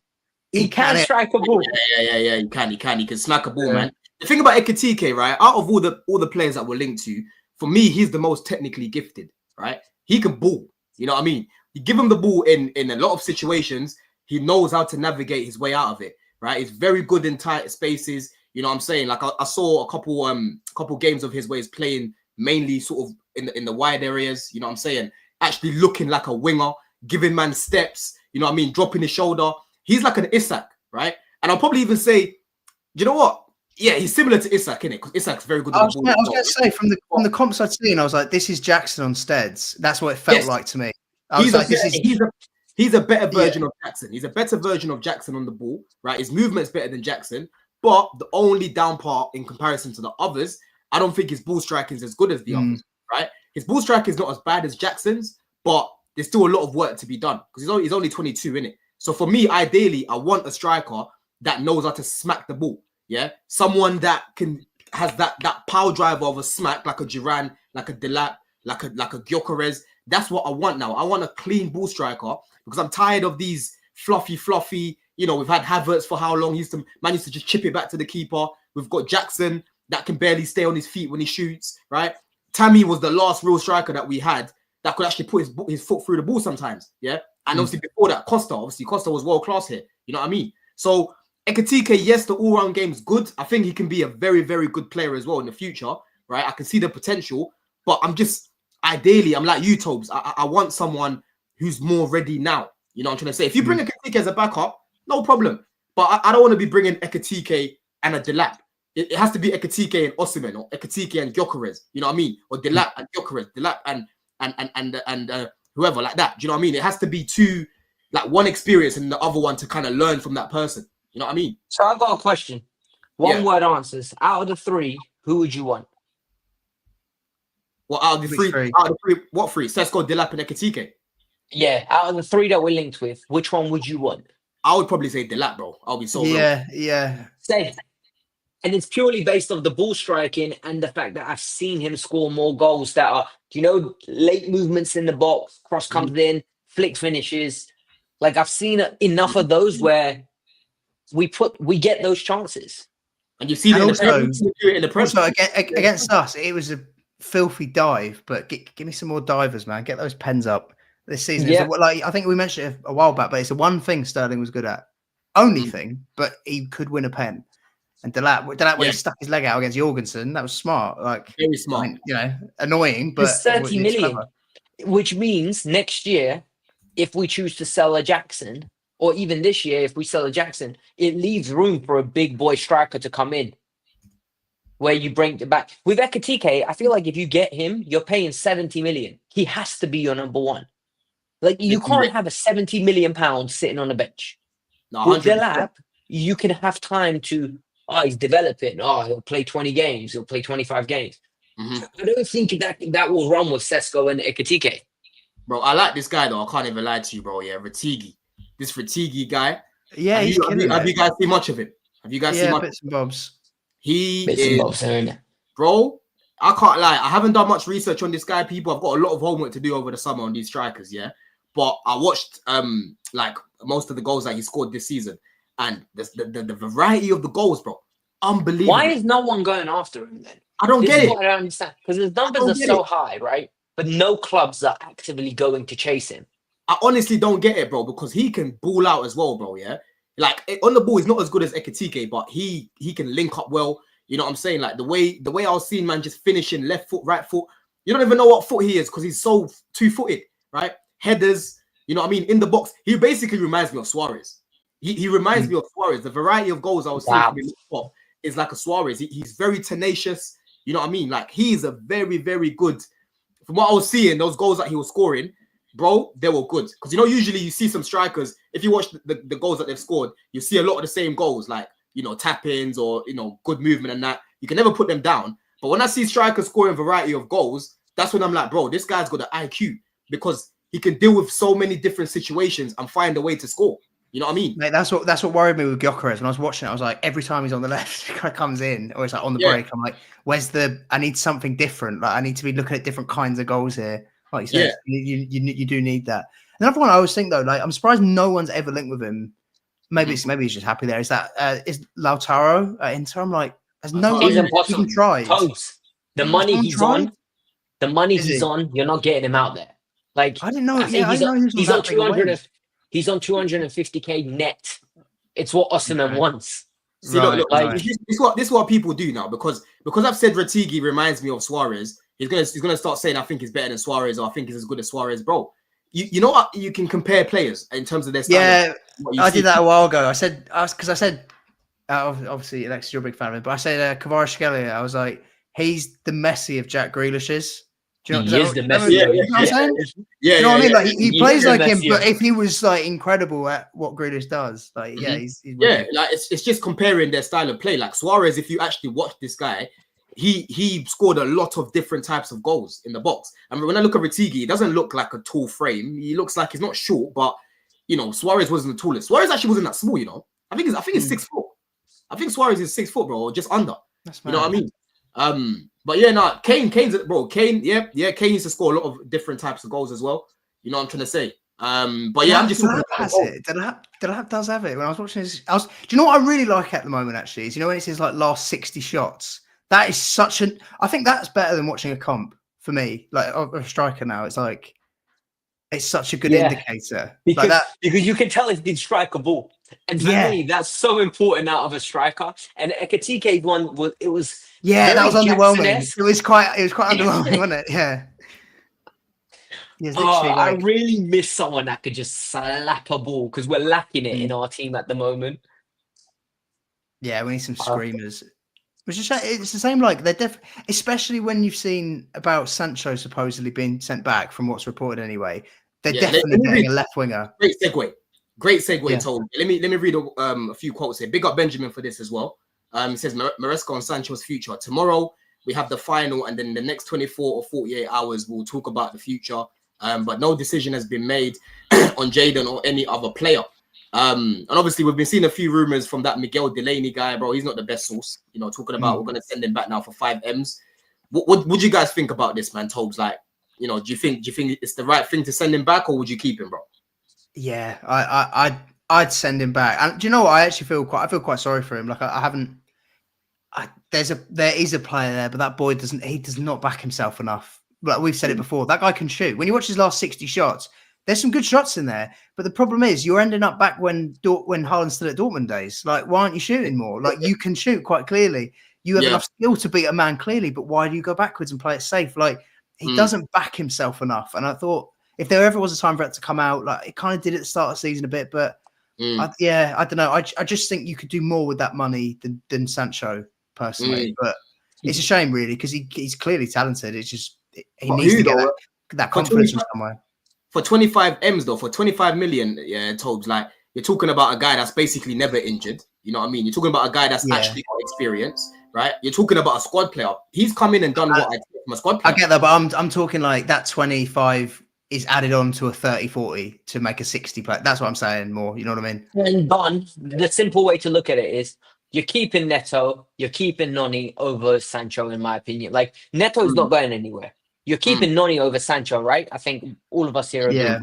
He can strike a ball. Yeah. He can smack a ball, man. The thing about Ekitike, right? Out of all the players that we're linked to, for me, he's the most technically gifted, right? He can ball. You know what I mean? You give him the ball in a lot of situations, he knows how to navigate his way out of it, right? He's very good in tight spaces. You know what I'm saying? Like I saw a couple games of his where he's playing mainly sort of in the wide areas. You know what I'm saying? Actually looking like a winger, giving man steps. You know what I mean? Dropping his shoulder. He's like an Isak, right? And I'll probably even say, you know what? Yeah, he's similar to Isak, innit? Because Isak's very good. I was going to say from the comps I'd seen, I was like, this is Jackson on Steads. That's what it felt like to me. He's a better version of Jackson. He's a better version of Jackson on the ball, right? His movement's better than Jackson, but the only down part in comparison to the others, I don't think his ball striking is as good as the others, right? His ball striking is not as bad as Jackson's, but there's still a lot of work to be done because he's only 22, innit? So for me, ideally, I want a striker that knows how to smack the ball. Yeah, someone that has that power driver of a smack, like a Duran, like a Delap, like a Gyökeres. That's what I want now. I want a clean ball striker because I'm tired of these fluffy. You know, we've had Havertz for how long? He used to just chip it back to the keeper. We've got Jackson that can barely stay on his feet when he shoots. Right? Tammy was the last real striker that we had that could actually put his foot through the ball sometimes. Yeah, and obviously before that, Costa was world class here. You know what I mean? So Ekitike, yes, the all-round game is good. I think he can be a very, very good player as well in the future, right? I can see the potential, but I'm like you, Tobes. I want someone who's more ready now. You know what I'm trying to say? If you bring Ekitike as a backup, no problem. But I don't want to be bringing Ekitike and a Delap. It has to be Ekitike and Osimhen, or Ekitike and Gyökeres. You know what I mean? Or Delap and Gyökeres, Delap and whoever like that. Do you know what I mean? It has to be two, like one experience and the other one to kind of learn from that person. You know what I mean? So I've got a question. One word answers. Out of the three, who would you want? Well, out of the three, what three? Sesko, Delap, and Ekitike. Yeah, out of the three that we're linked with, which one would you want? I would probably say Delap, bro. I'll be so real. Same. And it's purely based off the ball striking and the fact that I've seen him score more goals that are, late movements in the box, cross comes in, flick finishes. Like I've seen enough of those where we get those chances. And you see that in the press. Also, against us, it was a filthy dive, but give me some more divers, man. Get those pens up this season. Yeah. I think we mentioned it a while back, but it's the one thing Sterling was good at. Only thing, but he could win a pen. And Delap when he stuck his leg out against Jorgensen, that was smart. Like very smart. I mean, annoying, but it's 30 million, which means next year, if we choose to sell a Jackson, or even this year, if we sell a Jackson, it leaves room for a big boy striker to come in where you bring it back. With Ekitike, I feel like if you get him, you're paying 70 million. He has to be your number one. Like you can't have a 70 million pounds sitting on the bench. No, with Delap, you can have time to, he's developing. He'll play 20 games. He'll play 25 games. I don't think that will run with Sesko and Ekitike. Bro, I like this guy though. I can't even lie to you, bro. Yeah, Retigi. This Retigi guy. Yeah, have you guys seen much of it? Have you guys seen much? Bits and bobs. Bits and bobs, bro. I can't lie. I haven't done much research on this guy, people. I've got a lot of homework to do over the summer on these strikers, yeah. But I watched like most of the goals that he scored this season, and the variety of the goals, bro, unbelievable. Why is no one going after him then? I don't get it. What I don't understand, because his numbers are so high, right? But no clubs are actively going to chase him. I honestly don't get it, bro, because he can ball out as well, bro. Yeah, like on the ball, he's not as good as Ekitike, but he can link up well. You know what I'm saying? Like the way I was seeing man just finishing left foot, right foot. You don't even know what foot he is because he's so two-footed, right? Headers, you know what I mean? In the box, he basically reminds me of Suarez. He reminds me of Suarez. The variety of goals I was seeing from him is like a Suarez. He's very tenacious. You know what I mean? Like he's a very, very good. From what I was seeing, those goals that he was scoring, bro, they were good. Because, you know, usually you see some strikers, if you watch the goals that they've scored, you see a lot of the same goals, like, you know, tap-ins or, you know, good movement and that. You can never put them down. But when I see strikers scoring a variety of goals, that's when I'm like, bro, this guy's got an IQ because he can deal with so many different situations and find a way to score. You know what I mean? Mate, that's what worried me with Gyökeres. When I was watching it, I was like, every time he's on the left, he kind of comes in, or it's like on the break. I'm like, I need something different. Like, I need to be looking at different kinds of goals here. Like you said, you do need that. Another one I always think though, like I'm surprised no one's ever linked with him. Maybe he's just happy there. Is Lautaro at Inter? I'm like, there's no He's one impossible. even tried. Toes. The money he's on, you're not getting him out there. Like I didn't know. He's on 200. He's on 250k net. It's what Osimhen wants. See, look, this is what people do now because I've said Retigi reminds me of Suarez. He's gonna start saying I think he's better than Suarez or I think he's as good as Suarez, bro. You know what? You can compare players in terms of their style. Yeah, I did that a while ago. I said obviously Alexis, you're a big fan of him, but I said Kvaratskhelia. I was like, he's the Messi of Jack Grealish's. Do you know he is the Messi. You know what I'm saying? Yeah, you know what I mean? Like he plays like him, Messi, but if he was like incredible at what Grealish does, like he's like it's just comparing their style of play. Like Suarez, if you actually watch this guy, he scored a lot of different types of goals in the box. I mean, when I look at Retigi, he doesn't look like a tall frame. He looks like he's not short, but you know, Suarez wasn't the tallest. Suarez actually wasn't that small, you know. I think he's 6 foot. I think Suarez is 6 foot, bro, or just under. You know what I mean? But yeah, no, Kane used to score a lot of different types of goals as well. You know what I'm trying to say? But yeah, I'm just talking about Delap does have it. When I was watching this, do you know what I really like at the moment actually? Is when it says like last 60 shots. That is I think that's better than watching a comp for me. Like a striker now. It's like it's such a good indicator. Because you can tell it's been strike a ball. And for me, that's so important out of a striker. And Ekatike's one was that was underwhelming. It was quite underwhelming, wasn't it? Yeah. I really miss someone that could just slap a ball because we're lacking it in our team at the moment. Yeah, we need some screamers. It's the same. Like they're especially when you've seen about Sancho supposedly being sent back from what's reported anyway. They're definitely getting a left winger. Great segue. Told. Let me read a few quotes here. Big up Benjamin for this as well. It says Maresca on Sancho's future. Tomorrow we have the final, and then the next 24 or 48 hours we'll talk about the future. But no decision has been made on Jadon or any other player. And obviously we've been seeing a few rumors from that Miguel Delaney guy, bro. He's not the best source, you know, talking about we're going to send him back now for 5 M's. What would you guys think about this, man? Tobes, like, you know, do you think it's the right thing to send him back, or would you keep him, bro? Yeah, I'd send him back. And do you know what? I feel quite sorry for him. Like there is a player there, but that boy does not back himself enough. Like we've said it before, that guy can shoot. When you watch his last 60 shots, there's some good shots in there. But the problem is you're ending up back when Haaland's still at Dortmund days. Like, why aren't you shooting more? Like, you can shoot quite clearly. You have enough skill to beat a man clearly, but why do you go backwards and play it safe? Like, he doesn't back himself enough. And I thought if there ever was a time for it to come out, like it kind of did at the start of the season a bit, but I don't know. I just think you could do more with that money than Sancho personally. But it's a shame really, because he's clearly talented. It's just he needs to get that confidence from somewhere. For 25 M's though, for 25 million, Tobes, like you're talking about a guy that's basically never injured. You know what I mean? You're talking about a guy that's actually got experience, right? You're talking about a squad player. He's come in and done what I expect from a squad player. I get that, but I'm talking like that 25 is added on to a 30-40 to make a 60 play. That's what I'm saying more. You know what I mean? And Don, the simple way to look at it is you're keeping Neto, you're keeping Noni over Sancho, in my opinion. Like Neto's not going anywhere. You're keeping Noni over Sancho, right? I think all of us here agree.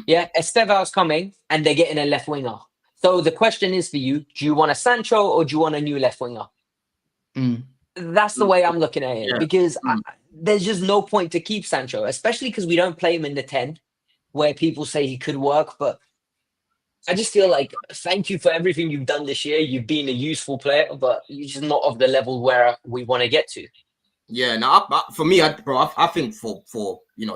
Yeah, Esteval's coming and they're getting a left winger. So the question is for you, do you want a Sancho or do you want a new left winger? That's the way I'm looking at it, because there's just no point to keep Sancho, especially because we don't play him in the 10 where people say he could work. But I just feel like, thank you for everything you've done this year. You've been a useful player, but you're just not of the level where we want to get to. Yeah, now for me, I think for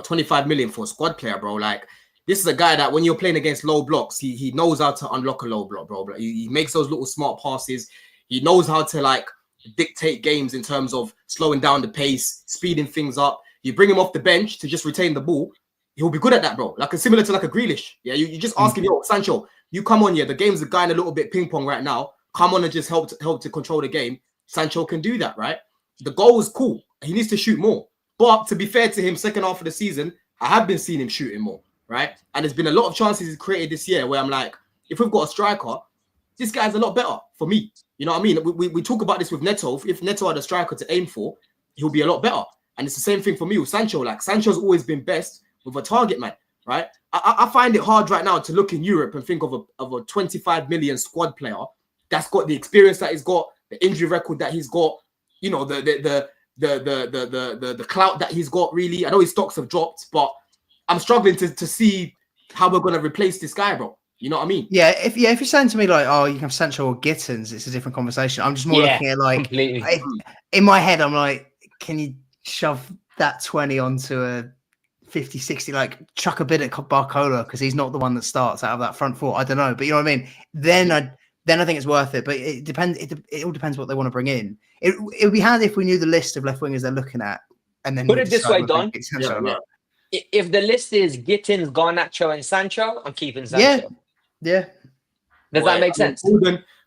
25 million for a squad player, bro, like this is a guy that when you're playing against low blocks, he knows how to unlock a low block, bro. He makes those little smart passes. He knows how to like dictate games in terms of slowing down the pace, speeding things up. You bring him off the bench to just retain the ball. he'll be good at that, bro. Like similar to like a Grealish. Yeah, you just ask him, yo, Sancho, you come on, yeah. The game's going a little bit ping pong right now. Come on and just help to control the game. Sancho can do that, right? The goal is cool. He needs to shoot more. But to be fair to him, second half of the season, I have been seeing him shooting more, right? And there's been a lot of chances he's created this year where I'm like, if we've got a striker, this guy's a lot better for me. You know what I mean? We talk about this with Neto. If Neto had a striker to aim for, he'll be a lot better. And it's the same thing for me with Sancho. Like Sancho's always been best with a target man, right? I find it hard right now to look in Europe and think of a 25 million squad player that's got the experience that he's got, the injury record that he's got, you know, the clout that he's got. Really, I know his stocks have dropped, but I'm struggling to see how we're gonna replace this guy, bro. You know what I mean? Yeah, if you're saying to me like, oh, you can have Sancho or Gittins, it's a different conversation. I'm just more looking at like, in my head, I'm like, can you shove that 20 onto a 50, 60, like chuck a bit at Barcola because he's not the one that starts out of that front four. I don't know, but you know what I mean? Then I think it's worth it, but it depends. It all depends what they want to bring in. It would be handy if we knew the list of left wingers they're looking at, and then put it this way, Don. If the list is Gittins, Garnacho, and Sancho, I'm keeping Sancho. Yeah. Does that make sense?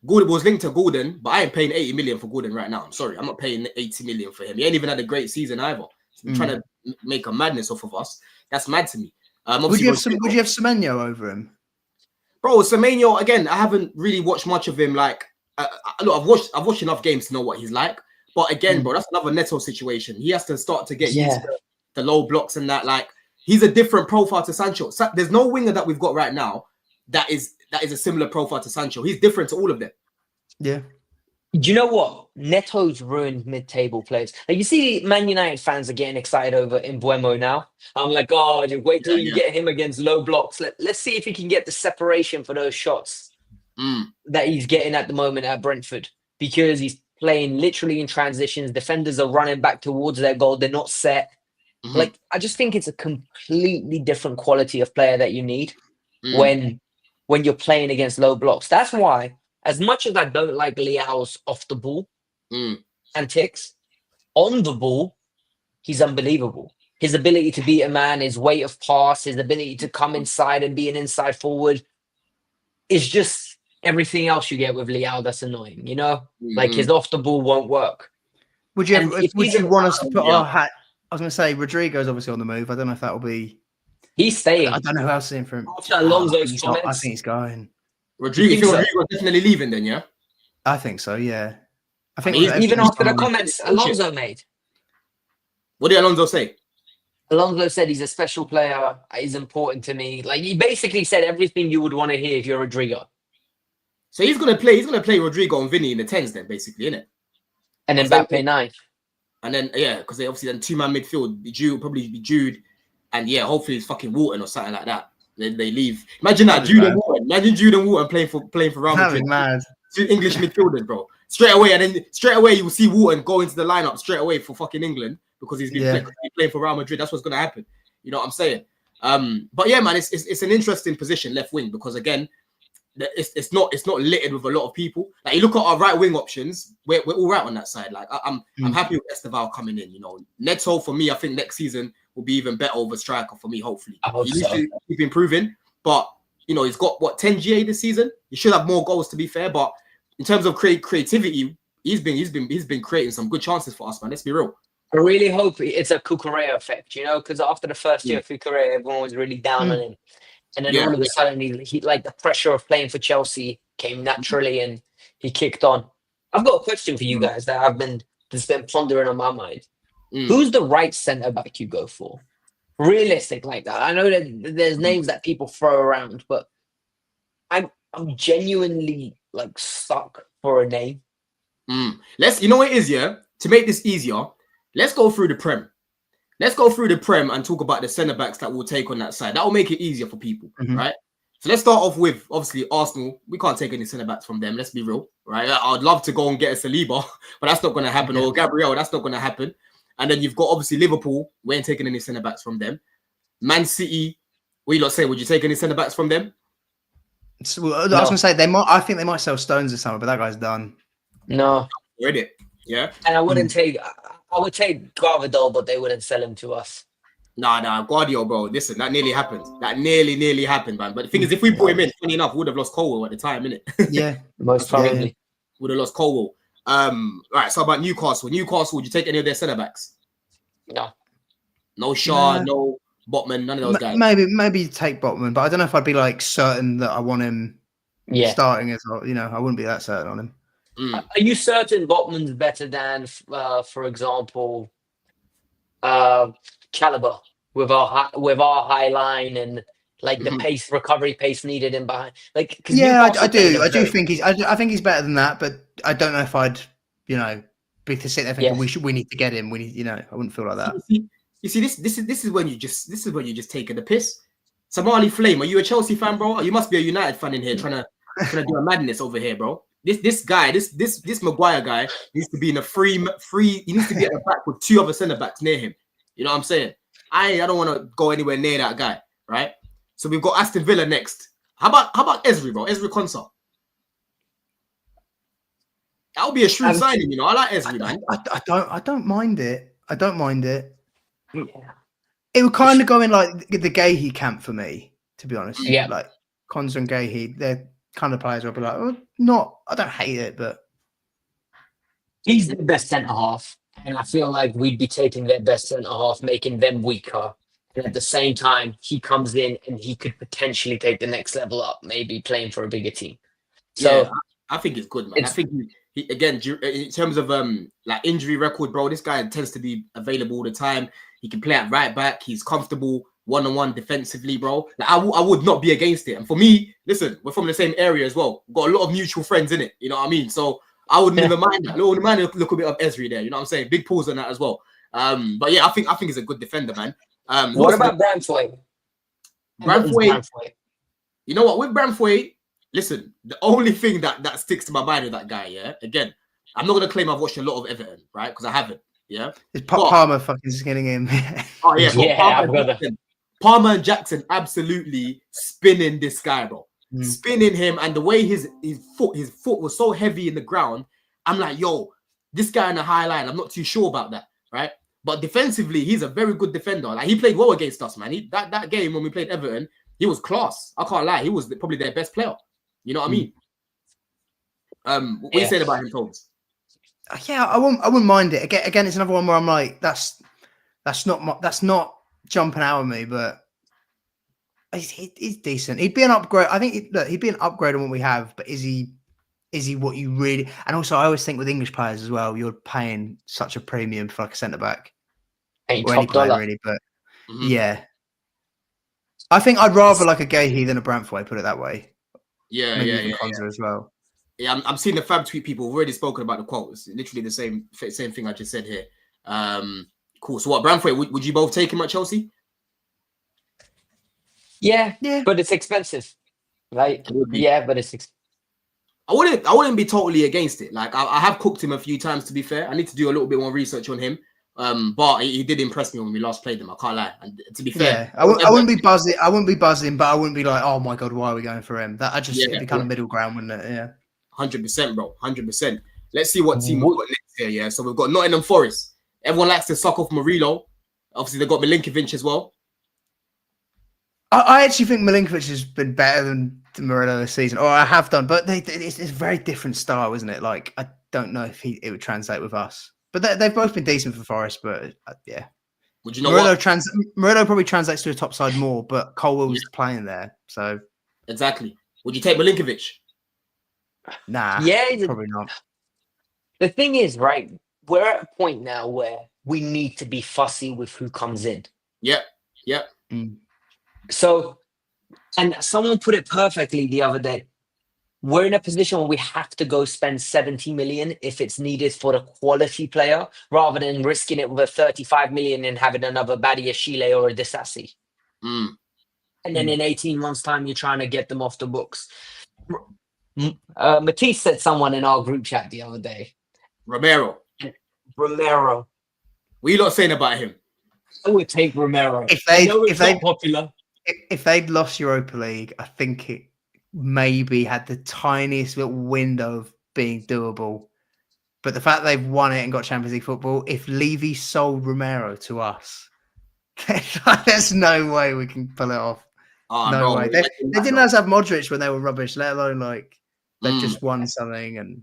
Gordon was linked to Gordon, but I ain't paying 80 million for Gordon right now. I'm sorry, I'm not paying 80 million for him. He ain't even had a great season either. He's trying to make a madness off of us. That's mad to me. Would you have Semenyo over him? Bro, Semenyo, again, I haven't really watched much of him. Like, look, I've watched enough games to know what he's like. But again, bro, that's another Neto situation. He has to start to get used to the low blocks and that. Like, he's a different profile to Sancho. There's no winger that we've got right now that is a similar profile to Sancho. He's different to all of them. Yeah. Do you know what? Neto's ruined mid-table players. Like you see, Man United fans are getting excited over Mbeumo now. I'm like, oh, just wait till you get him against low blocks. Let's see if he can get the separation for those shots that he's getting at the moment at Brentford, because he's playing literally in transitions. Defenders are running back towards their goal. They're not set. Like, I just think it's a completely different quality of player that you need when you're playing against low blocks. That's why, as much as I don't like Leao's off the ball antics, on the ball, he's unbelievable. His ability to beat a man, his weight of pass, his ability to come inside and be an inside forward is just everything else you get with Leao that's annoying, you know? Like, his off the ball won't work. Would you want us to put our hat? I was going to say, Rodrigo's obviously on the move. I don't know if that will be... He's staying. I don't know who else is in for him. After Alonso's comments, I think he's going. Rodrigo's definitely leaving then, yeah? I think so, yeah. I think even after the comments Alonso made. What did Alonso say? Alonso said he's a special player. He's important to me. Like, he basically said everything you would want to hear if you're Rodrigo. So he's gonna play Rodrigo and Vinny in the 10s then, basically, innit? And then Mbappe 9. And then because they obviously then two-man midfield, probably be Jude, and hopefully it's fucking Wharton or something like that. Then they leave. Imagine that, Jude and Wharton. Imagine Jude and Wharton playing for Real Madrid. Mad. Two English midfielders, bro. Straight away you will see Wharton go into the lineup straight away for fucking England because he's been playing for Real Madrid. That's what's gonna happen. You know what I'm saying? But yeah, man, it's an interesting position, left wing, because again, it's not littered with a lot of people. Like, you look at our right wing options, we're all right on that side. Like, I'm happy with Esteval coming in. You know, Neto for me, I think next season will be even better over striker for me. Hopefully, he needs to keep improving. But you know, he's got 10 GA this season. He should have more goals, to be fair. But in terms of creativity, he's been creating some good chances for us, man. Let's be real. I really hope it's a Cucurella effect, you know, because after the first year of Cucurella, everyone was really down on him. And then all of a sudden, he like the pressure of playing for Chelsea came naturally, and he kicked on. I've got a question for you guys that's been pondering on my mind. Who's the right centre back you go for? Realistic like that. I know that there's names that people throw around, but I'm genuinely like stuck for a name. You know what it is, to make this easier, let's go through the Prem. Let's go through the Prem and talk about the centre-backs that we'll take on that side. That will make it easier for people, right? So let's start off with, obviously, Arsenal. We can't take any centre-backs from them. Let's be real, right? I'd love to go and get a Saliba, but that's not going to happen. Or Gabriel, that's not going to happen. And then you've got, obviously, Liverpool. We ain't taking any centre-backs from them. Man City, what you lot say? Would you take any centre-backs from them? So, I was going to say, I think they might sell Stones this summer, but that guy's done. No. Read it. Yeah. And I would take Gvardiol, but they wouldn't sell him to us. Nah, Guardiola, bro. Listen, that nearly happened. That nearly happened, man. But the thing is, if we put him in, funny enough, we would have lost Colwell at the time, innit? Yeah, Most probably. Would have lost Colwell. Right. So about Newcastle. Newcastle, would you take any of their centre backs? No. No Shaw, no Botman, none of those guys. Maybe take Botman, but I don't know if I'd be like certain that I want him starting as well. You know, I wouldn't be that certain on him. Are you certain Botman's better than, for example, Caliber with our high line and like the recovery pace needed in behind? Like, I do think I think he's better than that, but I don't know if I'd, you know, be to sit there thinking we need to get him. We need, you know, I wouldn't feel like that. You see, this is when you just taking the piss. Somali Flame, are you a Chelsea fan, bro? You must be a United fan in here, trying to do a madness over here, bro. This Maguire guy needs to be in a free. He needs to be at the back with two other centre backs near him. You know what I'm saying? I don't want to go anywhere near that guy, right? So we've got Aston Villa next. How about Ezri, bro? Ezri Konsa. That would be a shrewd signing, you know. I like Ezri, man. I don't mind it. I don't mind it. Yeah. It would kind of go in like the Gahey camp for me, to be honest. Yeah. Like Konsa and Gahey, they're kind of players where I'll be like, oh, I don't hate it, but he's the best centre half, and I feel like we'd be taking their best centre half, making them weaker. And at the same time, he comes in and he could potentially take the next level up, maybe playing for a bigger team. So yeah, I think it's good, man. I think he again, in terms of like injury record, bro, this guy tends to be available all the time. He can play at right back. He's comfortable one-on-one defensively, bro. Like, I would not be against it. And for me, listen, we're from the same area as well. We've got a lot of mutual friends in it. You know what I mean? So I wouldn't even mind that. I wouldn't mind a little bit of Ezri there. You know what I'm saying? Big pause on that as well. But yeah, I think he's a good defender, man. What about Branthwaite? Branthwaite. You know what? With Branthwaite, listen, the only thing that sticks to my mind with that guy, yeah, again, I'm not going to claim I've watched a lot of Everton, right? Because I haven't, yeah? It's Palmer fucking skinning him. Oh, yeah. Palmer and Jackson absolutely spinning this guy, bro. Spinning him, and the way his foot was so heavy in the ground, I'm like, yo, this guy in the high line, I'm not too sure about that, right? But defensively, he's a very good defender. Like, he played well against us, man. That game when we played Everton, he was class. I can't lie. He was probably their best player. You know what I mean? What are you saying about him, Tones? Yeah, I wouldn't mind it. Again, it's another one where I'm like, that's not jumping out at me, but he's decent. He'd be an upgrade. I think he'd be an upgrade on what we have, but is he what you really? And also, I always think with English players as well, you're paying such a premium for like a centre back or any player really. But yeah, I think I'd rather like a Gahey than a Branthwaite. Put it that way. Yeah, maybe Konsa as well. Yeah, I'm seeing the Fab tweet people have already spoken about the quote. It's literally the same thing I just said here. Cool. So what, Branthwaite, would you both take him at Chelsea? Yeah, but it's expensive. Like, yeah, but it's expensive. I wouldn't be totally against it. Like, I have cooked him a few times, to be fair. I need to do a little bit more research on him. But he did impress me when we last played him. I can't lie. And to be fair, I wouldn't be buzzing. I wouldn't be buzzing, but I wouldn't be like, oh my god, why are we going for him? That it'd be kind of middle ground, wouldn't it? Yeah, 100%, bro. 100%. Let's see what team we've got next here. Yeah, so we've got Nottingham Forest. Everyone likes to suck off Murillo. Obviously, they've got Milinkovic as well. I actually think Milinkovic has been better than Murillo this season, or I have done, but it's a very different style, isn't it? Like, I don't know if it would translate with us. But they've both been decent for Forest, but yeah. Would you know Murillo probably translates to a top side more, but Colwell was playing there, so exactly. Would you take Milinkovic? Nah, probably not. The thing is, right, we're at a point now where we need to be fussy with who comes in. Yep. So, and someone put it perfectly the other day. We're in a position where we have to go spend 70 million if it's needed for a quality player, rather than risking it with a 35 million and having another Badia Chile or a Disassi. And then in 18 months' time, you're trying to get them off the books. Matisse said someone in our group chat the other day. Romero. What are you lot saying about him? I would take Romero. If they'd lost Europa League, I think it maybe had the tiniest little window of being doable. But the fact they've won it and got Champions League football, if Levy sold Romero to us, There's no way we can pull it off. No way. They didn't have Modric when they were rubbish, let alone like they've just won something. And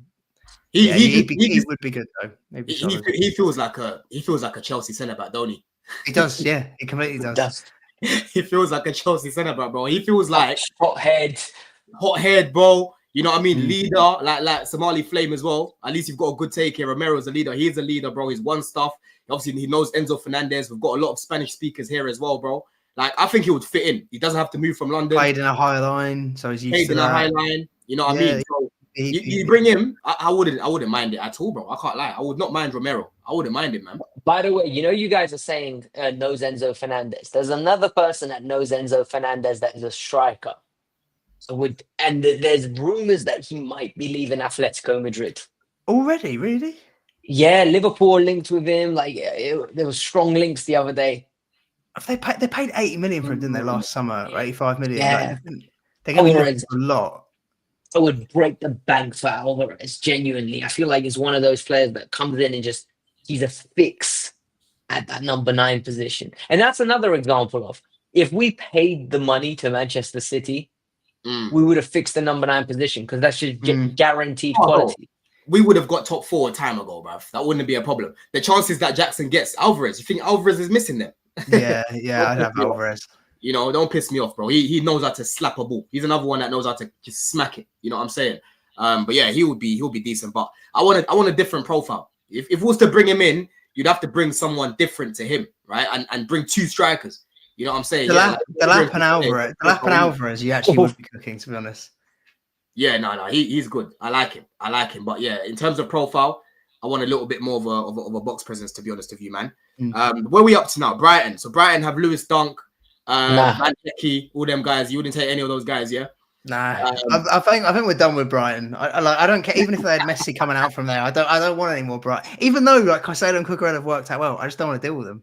he would be good though. He feels like a Chelsea centre back, don't he? He does, yeah. He completely does. He feels like a Chelsea centre back, bro. He feels like hot head, bro. You know what I mean? Leader, like Somali Flame as well. At least you've got a good take here. Romero's a leader. He's a leader, bro. He's won stuff. Obviously, he knows Enzo Fernandez. We've got a lot of Spanish speakers here as well, bro. Like, I think he would fit in. He doesn't have to move from London. Played in a high line, so he's used to that. A high line. You know what I mean? So you bring him. I wouldn't mind it at all, bro. I can't lie. I would not mind Romero. I wouldn't mind him, man. By the way, you know, you guys are saying knows Enzo Fernandez. There's another person that knows Enzo Fernandez that is a striker. There's rumors that he might be leaving Atletico Madrid. Already? Really? Yeah, Liverpool linked with him. Like there was strong links the other day. They paid 80 million for him, didn't they, last summer? Or 85 million. Yeah, like, they're going to be looking for a lot. I would break the bank for Alvarez. Genuinely, I feel like he's one of those players that comes in and he's a fix at that number 9 position. And that's another example of if we paid the money to Manchester City. We would have fixed the number 9 position because that's just guaranteed quality. We would have got top 4 a time ago, bruv. That wouldn't be a problem. The chances that Jackson gets Alvarez, you think Alvarez is missing them? Yeah, I'd have Alvarez. You know, don't piss me off, bro. He knows how to slap a ball. He's another one that knows how to just smack it. You know what I'm saying? But yeah, he'll be decent. But I want a different profile. If we was to bring him in, you'd have to bring someone different to him, right? And bring 2 strikers. You know what I'm saying? Delap and Alvarez, you actually would be cooking, to be honest. Yeah, no, he's good. I like him. But yeah, in terms of profile, I want a little bit more of a box presence, to be honest with you, man. Where we up to now? Brighton. So Brighton have Lewis Dunk, Van Dijk, all them guys. You wouldn't take any of those guys, yeah? Nah, I think we're done with Brighton. I don't care, even if they had Messi coming out from there. I don't want any more Brighton. Even though like Caicedo and Cucurella have worked out well, I just don't want to deal with them.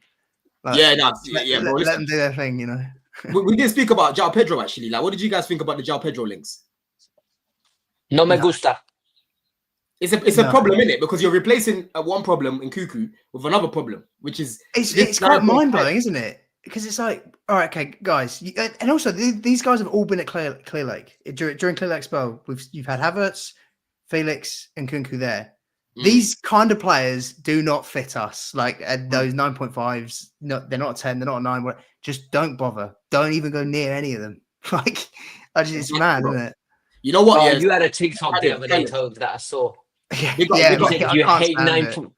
Like, bro, let them do their thing, you know. we did speak about João Pedro actually. Like, what did you guys think about the João Pedro links? No me gusta. It's a problem, isn't it? Because you're replacing one problem in Cuckoo with another problem, which is it's quite mind blowing, isn't it? Because it's like, all right, okay, guys, and also these guys have all been at Clear Lake during Clear Lake spell. You've had Havertz, Felix, and Kunku there. These kind of players do not fit us. Like those 9.5s, they're not a 10, they're not a 9. Just don't bother. Don't even go near any of them. Like, it's mad, isn't it? You know what? You had a TikTok the other day, Toad, that I saw. You hate 9.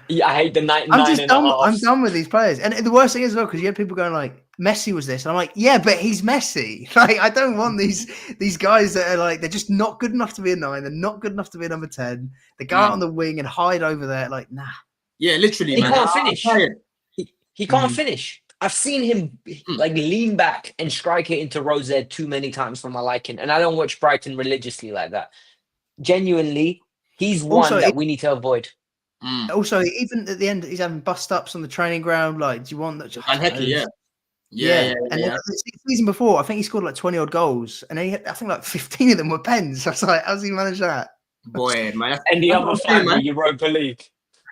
Yeah, I hate the 9. I'm done with these players. And the worst thing is, well, because you had people going like, Messi was this. And I'm like, yeah, but he's Messi. Like, I don't want these guys that are like, they're just not good enough to be a 9. They're not good enough to be a number 10. They go out on the wing and hide over there. Like, nah. Yeah, literally, he can't finish. He can't finish. I've seen him like lean back and strike it into Rose too many times for my liking. And I don't watch Brighton religiously like that. Genuinely, he's one that we need to avoid. Also, even at the end, he's having bust ups on the training ground. Like, do you want that? Yeah. And the season before, I think he scored like 20 odd goals, and I think like 15 of them were pens. I was like, how's he managed that? Boy, man. And the other 5 were Europa League.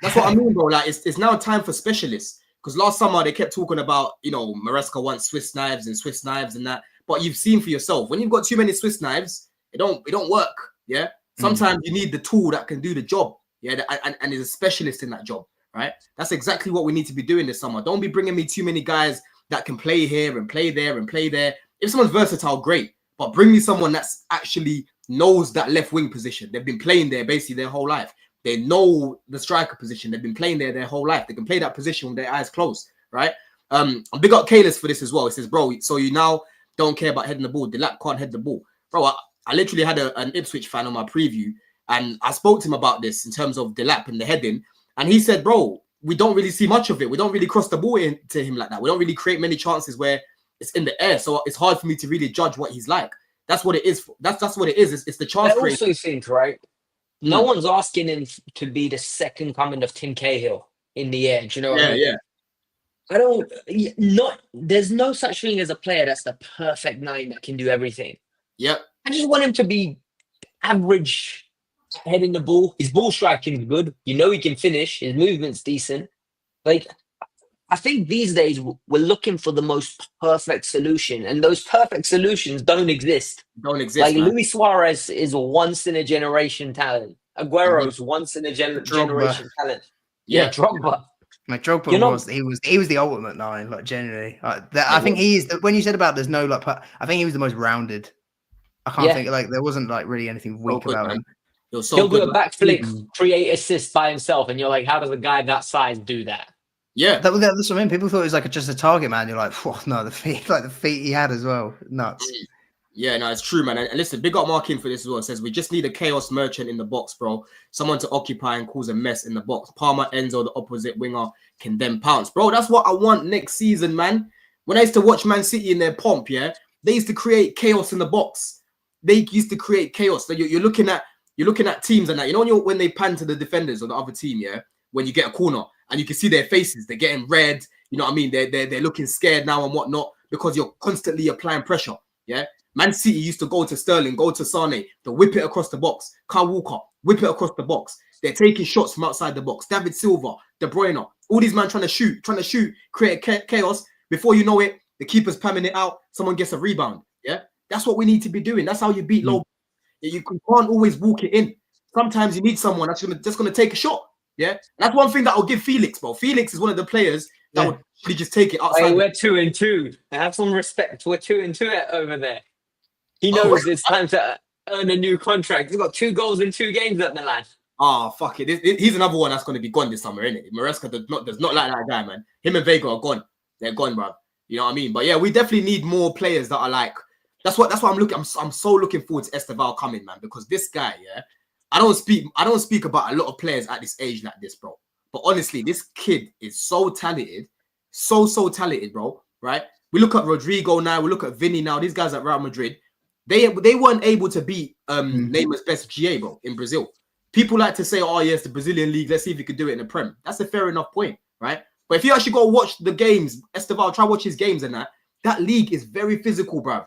That's what I mean, bro. Like, it's now time for specialists. Because last summer they kept talking about, you know, Maresca wants Swiss knives and that. But you've seen for yourself, when you've got too many Swiss knives, it don't work. Yeah. Sometimes you need the tool that can do the job. Yeah, and is a specialist in that job, right? That's exactly what we need to be doing this summer. Don't be bringing me too many guys that can play here and play there and play there. If someone's versatile, great. But bring me someone that's actually knows that left wing position. They've been playing there basically their whole life. They know the striker position. They've been playing there their whole life. They can play that position with their eyes closed, right? Big up Kalis for this as well. It says, bro, so you now don't care about heading the ball. Delap can't head the ball. Bro, I literally had an Ipswich fan on my preview, and I spoke to him about this in terms of Delap and the heading. And he said, bro, we don't really see much of it. We don't really cross the ball into him like that. We don't really create many chances where it's in the air. So it's hard for me to really judge what he's like. That's what it is. That's what it is. It's the chance. I also think, right? No one's asking him to be the second coming of Tim Cahill in the air. Do you know what I mean? Yeah. There's no such thing as a player that's the perfect 9 that can do everything. Yep. I just want him to be average heading the ball. His ball striking is good. You know he can finish. His movement's decent. Like, I think these days we're looking for the most perfect solution, and those perfect solutions don't exist. Don't exist, Like man. Luis Suarez is a once in a generation talent. Aguero's once in a generation talent. Yeah, Drogba. Like Drogba he was the ultimate 9, like genuinely. I think he is. When you said about there's no like, I think he was the most rounded. I can't think like there wasn't like really anything weak about him. He'll do a backflip, create assist by himself, and you're like, how does a guy that size do that? Yeah, that's what I mean. People thought it was like just a target man. You're like, no, the feet he had as well, nuts. Yeah, no, it's true, man. And listen, big up Markin for this as well. It says we just need a chaos merchant in the box, bro. Someone to occupy and cause a mess in the box. Palmer, Enzo, the opposite winger, can then pounce, bro. That's what I want next season, man. When I used to watch Man City in their pomp, yeah, they used to create chaos in the box. They used to create chaos. So you're looking at teams and that. You know when they pan to the defenders or the other team, yeah, when you get a corner and you can see their faces, they're getting red. You know what I mean? They're looking scared now and whatnot because you're constantly applying pressure. Yeah. Man City used to go to Sterling, go to Sane, to whip it across the box. Kyle Walker, whip it across the box. They're taking shots from outside the box. David Silva, De Bruyne, all these men trying to shoot, create chaos. Before you know it, the keeper's pamming it out. Someone gets a rebound. Yeah, that's what we need to be doing. That's how you beat low. You can't always walk it in. Sometimes you need someone that's just gonna take a shot. Yeah, that's one thing that I'll give Felix, bro. Felix is one of the players that would really just take it outside. Hey, we're 2-2. Have some respect. We're 2-2 over there. He knows it's time to earn a new contract. He's got 2 goals in 2 games at Milan. Oh, fuck it. He's another one that's going to be gone this summer, isn't it? Maresca does not like that guy, man. Him and Vega are gone. They're gone, bro. You know what I mean? But yeah, we definitely need more players that are like. That's what I'm looking. I'm so looking forward to Esteval coming, man, because this guy, yeah. I don't speak about a lot of players at this age like this, bro. But honestly, this kid is so talented, so talented, bro. Right? We look at Rodrigo now. We look at Vinny now. These guys at Real Madrid. They weren't able to beat Neymar's best GA, bro, in Brazil. People like to say, oh, yes, the Brazilian league, let's see if he could do it in the Prem. That's a fair enough point, right? But if you actually go watch the games, Esteval, try watch his games and that league is very physical, bro.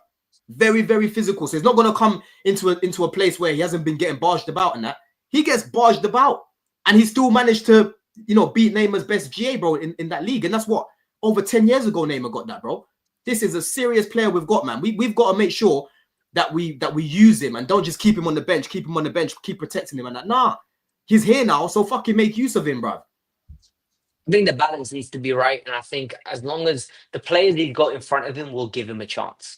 Very, very physical. So he's not going to come into a place where he hasn't been getting barged about and that. He gets barged about. And he still managed to, beat Neymar's best GA, bro, in that league. And that's what, over 10 years ago, Neymar got that, bro. This is a serious player we've got, man. We've got to make sure that we use him and don't just keep him on the bench, keep protecting him and that. Nah, he's here now, so fucking make use of him, bro. I think the balance needs to be right, and I think as long as the players he's got in front of him will give him a chance.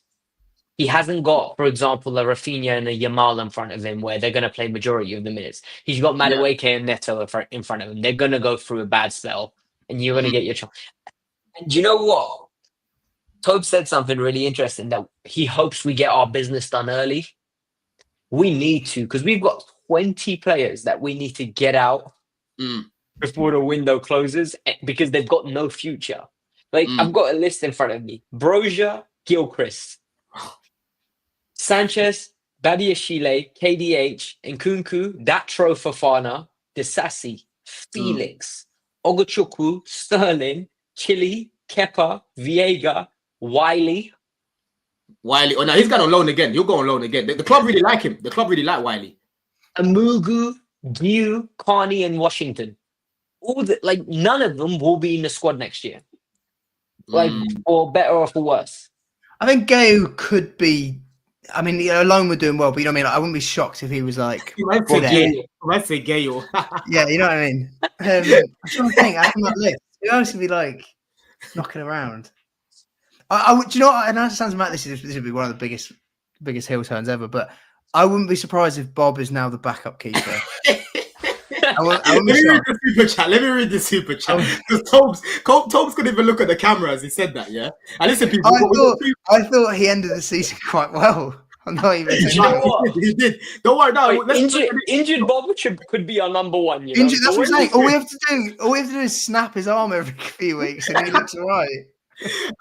He hasn't got, for example, a Rafinha and a Yamal in front of him where they're going to play majority of the minutes. He's got Madueke and Neto in front of him. They're going to go through a bad spell, and you're going to get your chance. And you know what? Tobe said something really interesting that he hopes we get our business done early. We need to, because we've got 20 players that we need to get out before the window closes because they've got no future. Like, I've got a list in front of me. Brozier, Gilchrist, Sanchez, Badiashile, KDH, Nkunku, Datro Fofana, Disasi, Felix, Ogochukwu, Sterling, Chile, Kepa, Viega, Wiley. Oh, no, he's gone on loan again. He'll go on loan again. The club really like him. The club really like Wiley. Amugu, Giu, Carney, and Washington. None of them will be in the squad next year. For better or for worse. I think Gaio could be. I mean, alone we're doing well, but you know what I mean. I wouldn't be shocked if he was like. You might say Gaio. Yeah, you know what I mean. I'm trying to think. I think that list. Who else would be like knocking around? Do you know what? And that sounds like this would be one of the biggest heel turns ever. But I wouldn't be surprised if Bob is now the backup keeper. Let me read the super chat. Because Tobes couldn't even look at the camera as he said that. Yeah, and listen, people. I thought he ended the season quite well. I'm not even. He did. Don't worry. No, injured Bob could be our number one. Injured, that's what I'm saying. All we have to do is snap his arm every few weeks, and he looks alright.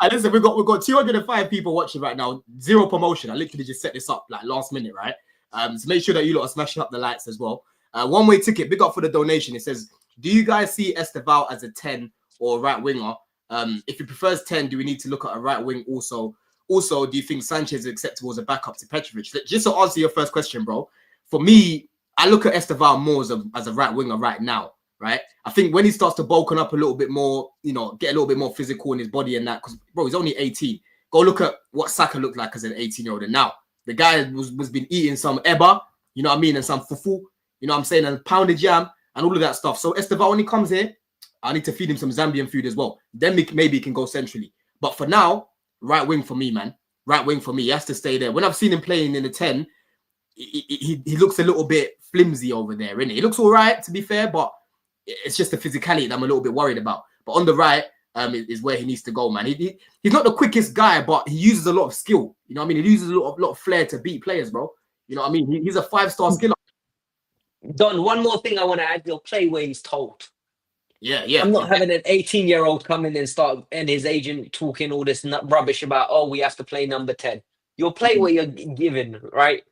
And listen, we've got 205 people watching right now. 0 promotion. I literally just set this up like last minute, right? So make sure that you lot are smashing up the lights as well. One-way ticket. Big up for the donation. It says, do you guys see Esteval as a 10 or a right winger? If he prefers 10, do we need to look at a right wing also? Also, do you think Sanchez is acceptable as a backup to Petrovic? Just to answer your first question, bro. For me, I look at Esteval more as a right winger right now. right? I think when he starts to bulk up a little bit more, you know, get a little bit more physical in his body and that, because bro, he's only 18. Go look at what Saka looked like as an 18-year-old, and now the guy was been eating some eba, you know what I mean, and some fufu, you know what I'm saying, and pounded jam and all of that stuff. So Esteval, when he comes here, I need to feed him some Zambian food as well. Then maybe he can go centrally. But for now, right wing for me, man. Right wing for me. He has to stay there. When I've seen him playing in the 10, he looks a little bit flimsy over there, innit? He looks all right, to be fair, but it's just the physicality that I'm a little bit worried about. But on the right is where he needs to go, man. He's not the quickest guy, but he uses a lot of skill. You know what I mean? He uses a lot of flair to beat players, bro. You know what I mean? He's a 5-star skiller. Don, one more thing I want to add. He'll play where he's told. Yeah. I'm not having an 18-year-old come in and his agent talking all this rubbish about, oh, we have to play number 10. You'll play where you're given, right?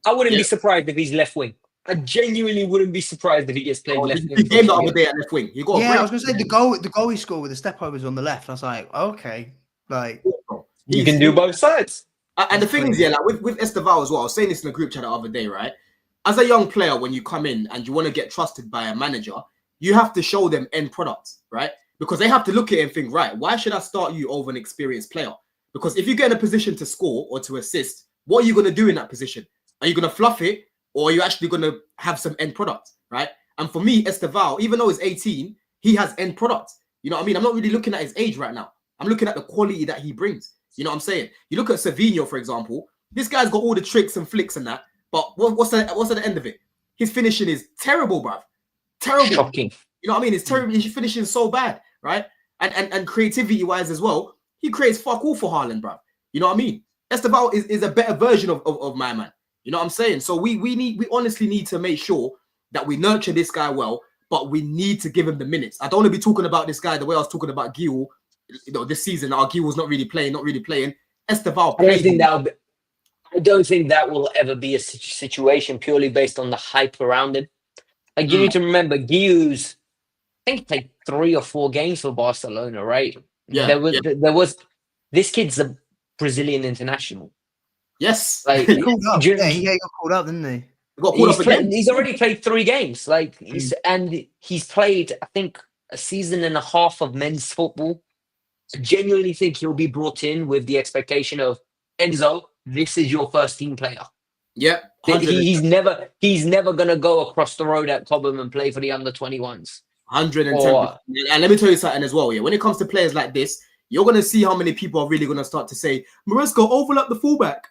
I wouldn't be surprised if he's left wing. I genuinely wouldn't be surprised if he gets played left wing. He came the other day at left wing. I was going to say the goal he scored with the step overs on the left. I was like, okay, like you can do both sides. And the thing is, like with Esteval as well, I was saying this in the group chat the other day, right? As a young player, when you come in and you want to get trusted by a manager, you have to show them end products, right? Because they have to look at it and think, right, why should I start you over an experienced player? Because if you get in a position to score or to assist, what are you going to do in that position? Are you going to fluff it, or are you actually going to have some end product, right? And for me, Esteval, even though he's 18, he has end product. You know what I mean? I'm not really looking at his age right now. I'm looking at the quality that he brings. You know what I'm saying? You look at Savinho, for example. This guy's got all the tricks and flicks and that, but what's at the end of it? His finishing is terrible, bruv. Terrible. Shocking. You know what I mean? It's terrible. He's finishing so bad, right? And creativity-wise as well, he creates fuck all for Haaland, bruv. You know what I mean? Esteval is a better version of my man. You know what I'm saying? So we honestly need to make sure that we nurture this guy well, but we need to give him the minutes. I don't want to be talking about this guy the way I was talking about Gil, you know, this season. Our Gil was not really playing. Esteval played. I don't think that will ever be a situation purely based on the hype around him. Like, you need to remember, Gil's, I think, played 3 or 4 games for Barcelona, right? Yeah. There was this kid's a Brazilian international. Yes. Like, he got called up, didn't he? He's already played 3 games. Like, he's played, I think, a season and a half of men's football. I genuinely think he'll be brought in with the expectation of, Enzo, this is your first team player. Yeah. He's never gonna go across the road at Cobham and play for the under 21s. 110%. And let me tell you something as well. Yeah, when it comes to players like this, you're gonna see how many people are really gonna start to say, Maresca, overlap the fullback.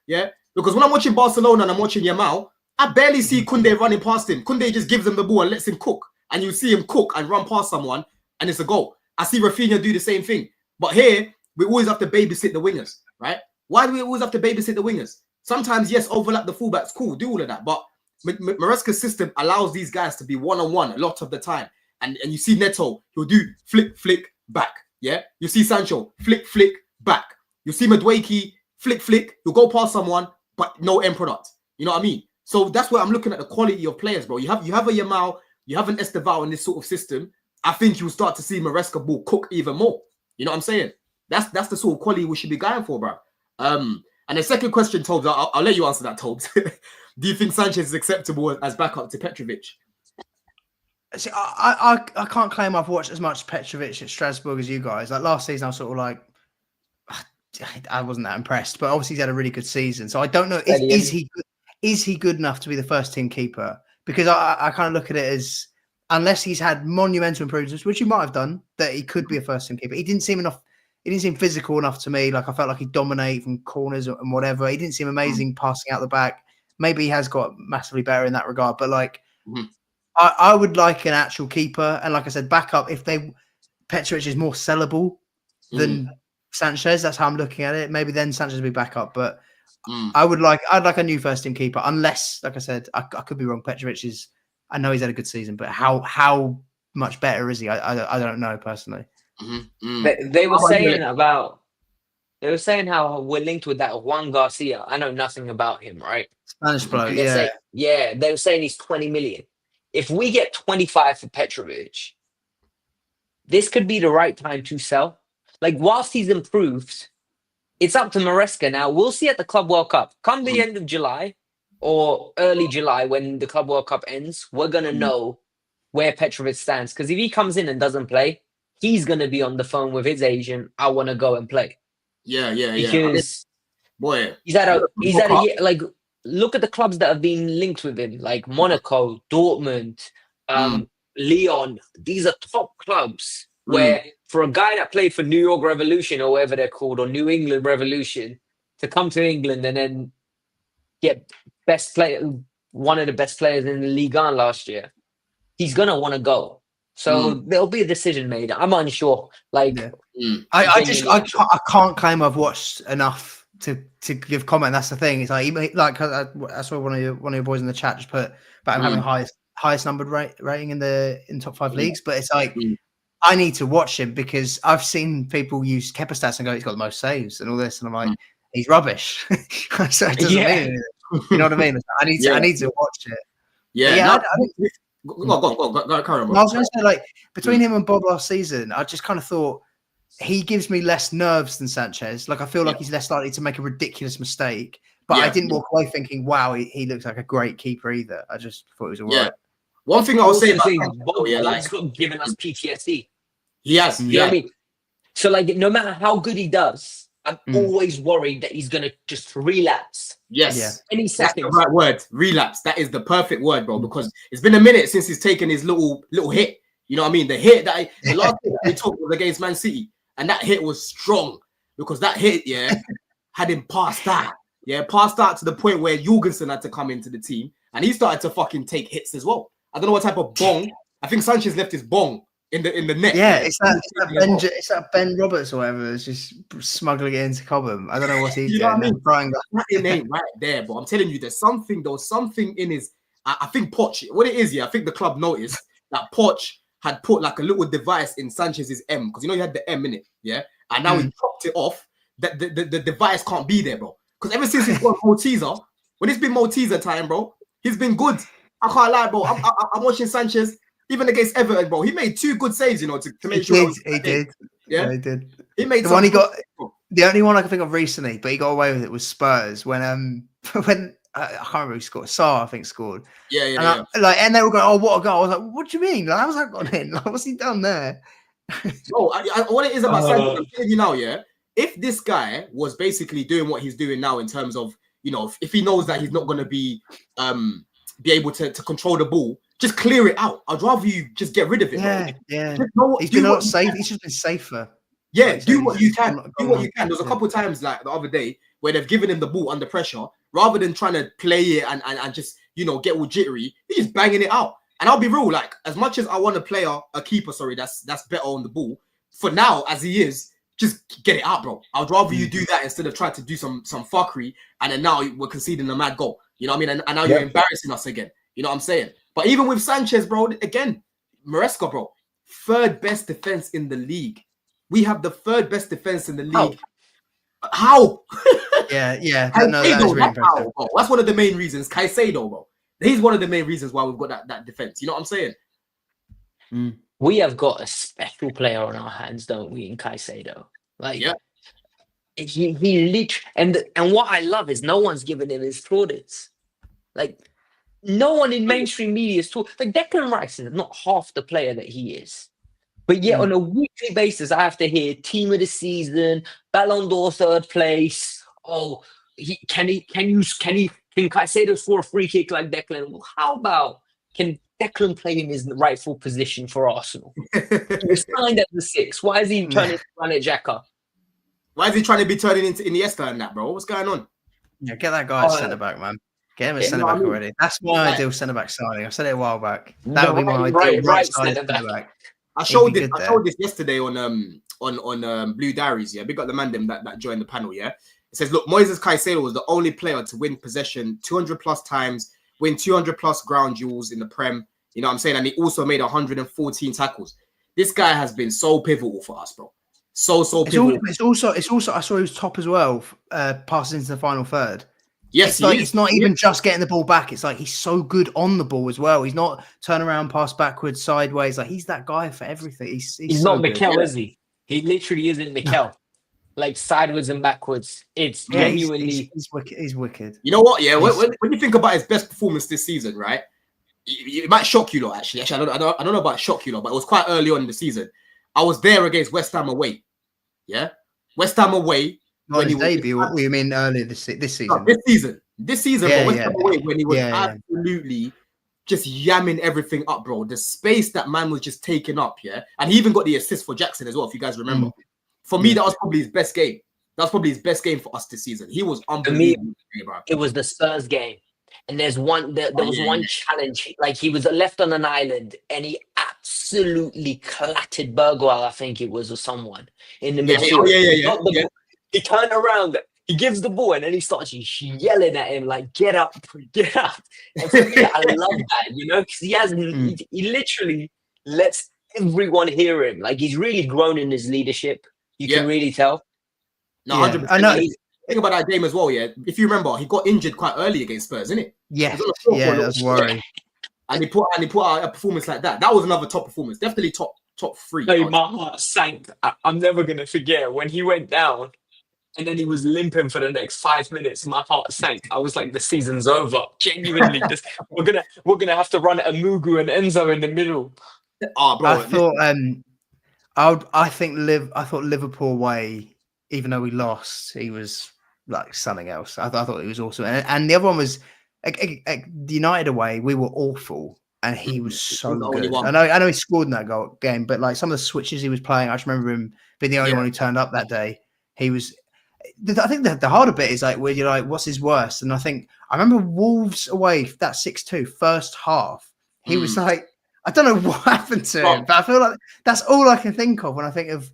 Yeah, because when I'm watching Barcelona and I'm watching Yamal, I barely see Koundé running past him. Koundé just gives him the ball and lets him cook, and you see him cook and run past someone, and it's a goal. I see Rafinha do the same thing, but here we always have to babysit the wingers, right? Why do we always have to babysit the wingers? Sometimes, yes, overlap the fullbacks, cool, do all of that. But Maresca's system allows these guys to be one-on-one a lot of the time. And you see Neto, he'll do flick, flick, back. Yeah? You see Sancho, flick, flick, back. You see Madueke, flick, flick, he'll go past someone, but no end product. You know what I mean? So that's where I'm looking at the quality of players, bro. You have a Yamal, you have an Esteval in this sort of system. I think you'll start to see Maresca ball cook even more. You know what I'm saying? That's the sort of quality we should be going for, bro. And the second question, Tobes, I'll let you answer that, Tobes. Do you think Sanchez is acceptable as backup to Petrovic? See, I can't claim I've watched as much Petrovic at Strasbourg as you guys. Like last season, I was sort of like, I wasn't that impressed, but obviously he's had a really good season. So I don't know, is he good enough to be the first team keeper? Because I kind of look at it as, unless he's had monumental improvements, which he might have done, that he could be a first team keeper. He didn't seem physical enough to me. Like I felt like he'd dominate from corners and whatever. He didn't seem amazing passing out the back. Maybe he has got massively better in that regard. But like, I would like an actual keeper. And like I said, backup, Petrovic is more sellable than Sanchez. That's how I'm looking at it. Maybe then Sanchez will be backup. But I'd like a new first team keeper. Unless, like I said, I could be wrong. Petrovic is, I know he's had a good season, but how much better is he? I don't know personally. They were saying how we're linked with that Juan Garcia. I know nothing about him, right? Spanish bloke, yeah. They were saying he's 20 million. If we get 25 for Petrovic, this could be the right time to sell. Like, whilst he's improved, it's up to Maresca now. We'll see at the Club World Cup. Come the end of July, or early July when the Club World Cup ends, we're gonna know where Petrovic stands. Because if he comes in and doesn't play, he's gonna be on the phone with his agent. I want to go and play. Yeah. Because Boy, he's at a year, like, look at the clubs that have been linked with him, like Monaco, Dortmund, Lyon. These are top clubs where for a guy that played for New York Revolution or whatever they're called, or New England Revolution, to come to England and then get one of the best players in the Ligue 1 last year, he's gonna want to go. So there'll be a decision made. I'm unsure. Like, I can't claim I've watched enough to give comment. That's the thing. It's like I saw one of your boys in the chat just put about him having the highest numbered rating in top 5 leagues. But it's like I need to watch him because I've seen people use Kepa stats and go, he's got the most saves and all this, and I'm like, he's rubbish. So it doesn't mean anything. You know what I mean? I need to watch it. Yeah. Go, carry on. I was going to say, like, between him and Bob last season, I just kind of thought he gives me less nerves than Sanchez. Like, I feel like he's less likely to make a ridiculous mistake. But I didn't walk away thinking, wow, he looks like a great keeper either. I just thought he was all right. One thing I was saying Bob, he's given us PTSD. He has. You know what I mean? So, like, no matter how good he does, I'm always worried that he's going to just relapse. Yes. Yeah. Any That's seconds. the right word. Relapse. That is the perfect word, bro, because it's been a minute since he's taken his little hit. You know what I mean? The hit the last hit that he took was against Man City. And that hit was strong because that hit, had him passed out. Yeah, passed out to the point where Jorgensen had to come into the team. And he started to fucking take hits as well. I don't know what type of bong. I think Sanchez left his bong in the net. Yeah, it's that Ben Roberts or whatever is just smuggling it into Cobham. I don't know what he's doing. That ain't right there, but I'm telling you, there's something in his. I think Poch. What it is, I think the club noticed that Poch had put like a little device in Sanchez's M because he had the M in it, and now he chopped it off. That the device can't be there, bro. Because ever since he's got Malteser, when it's been Malteser time, bro, he's been good. I can't lie, bro. I'm watching Sanchez. Even against Everton, bro, he made 2 good saves, to make sure. He did. Yeah, he did. He made the one he got. The only one I can think of recently, but he got away with it, was Spurs when I can't remember who scored. Sarr, I think, scored. Yeah. And they were going, "Oh, what a goal!" I was like, "What do you mean? Like, how's that gone in? Like, what's he done there?" What it is about Sanchez, I'm telling you now, if this guy was basically doing what he's doing now in terms of, if he knows that he's not going to be able to control the ball, just clear it out. I'd rather you just get rid of it. Yeah. He's been not safe. He's just been safer. Yeah, do what you can. Do what you can. There's a couple of times like the other day where they've given him the ball under pressure rather than trying to play it and just get all jittery. He's just banging it out. And I'll be real, like as much as I want to play a keeper, that's better on the ball. For now, as he is, just get it out, bro. I'd rather you do that instead of trying to do some fuckery and then now we're conceding a mad goal. You know what I mean? And now you're embarrassing us again. You know what I'm saying? But even with Sanchez, bro, again, Maresca, bro, 3rd best defense in the league. We have the 3rd best defense in the league. How? Yeah. No, that's really impressive. That's one of the main reasons. Caicedo, bro. He's one of the main reasons why we've got that defense. You know what I'm saying? We have got a special player on our hands, don't we, in Caicedo? Like, he literally, and what I love is no one's giving him his plaudits. Like, no one in mainstream media is talking. Like, Declan Rice is not half the player that he is. But yet, on a weekly basis, I have to hear team of the season, Ballon d'Or 3rd place. Oh, can Caicedo score a free kick like Declan? Well, how about can Declan play in his rightful position for Arsenal? He was signed at the 6. Why is he turning into Granit Xhaka? Why is he trying to be turning into Iniesta and that, bro? What's going on? Yeah, get that guy centre back, man. Get him a centre back already. That's my ideal centre back signing. I said it a while back. That would be my ideal right centre back. I showed this yesterday on Blue Diaries. Yeah, big up the man them that joined the panel. Yeah, it says, look, Moises Caicedo was the only player to win possession 200 plus times, win 200 plus ground duels in the Prem. You know what I'm saying? And he also made 114 tackles. This guy has been so pivotal for us, bro. So pivotal. It's also. I saw he was top as well. Passes into the final third. Yes, it's not even just getting the ball back. It's like he's so good on the ball as well. He's not turn around, pass backwards, sideways. Like he's that guy for everything. He's not so Mikel, is he? He literally isn't Mikel. like sideways and backwards. It's Yeah, genuinely. he's wicked. He's wicked. You know what? Yeah, when you think about his best performance this season, right? It might shock you lot, actually. Actually, I don't know about shock you lot, but it was quite early on in the season. I was there against West Ham away. Yeah, West Ham away. Not his debut. What do you mean earlier this season? No, this season, Yeah, but West yeah. Ham away when he was absolutely just yamming everything up, bro. The space that man was just taking up, yeah. And he even got the assist for Jackson as well, if you guys remember. For me, that was probably his best game. That was probably his best game for us this season. He was unbelievable. It was the Spurs game. And there's one, there was one challenge, like he was left on an island and he absolutely clattered Bergwall, I think it was, or someone in the midfield. Yeah. He turned around, he gives the ball, and then he starts yelling at him, like, get up. And for me, I love that, you know, because he literally lets everyone hear him. Like, he's really grown in his leadership. You can really tell. No, 100%. I know. Think about that game as well, yeah. If you remember, he got injured quite early against Spurs, isn't it? Yeah, that's worrying. And he put out a performance like that. That was another top performance. Definitely top three. Hey, my heart sank. I'm never gonna forget when he went down, and then he was limping for the next 5 minutes. My heart sank. I was like, the season's over. Genuinely, we're gonna have to run at Mugu and Enzo in the middle. Oh, bro. I thought Liverpool away. Even though we lost, he was like something else. I thought it was awesome. And the other one was United away. We were awful, and he was so good. I know he scored in that game, but like some of the switches he was playing, I just remember him being the only one who turned up that day. He was. I think the harder bit is like where you're like, what's his worst? And I remember Wolves away, that 6-2 first half. He was like, I don't know what happened to him, but I feel like that's all I can think of when I think of.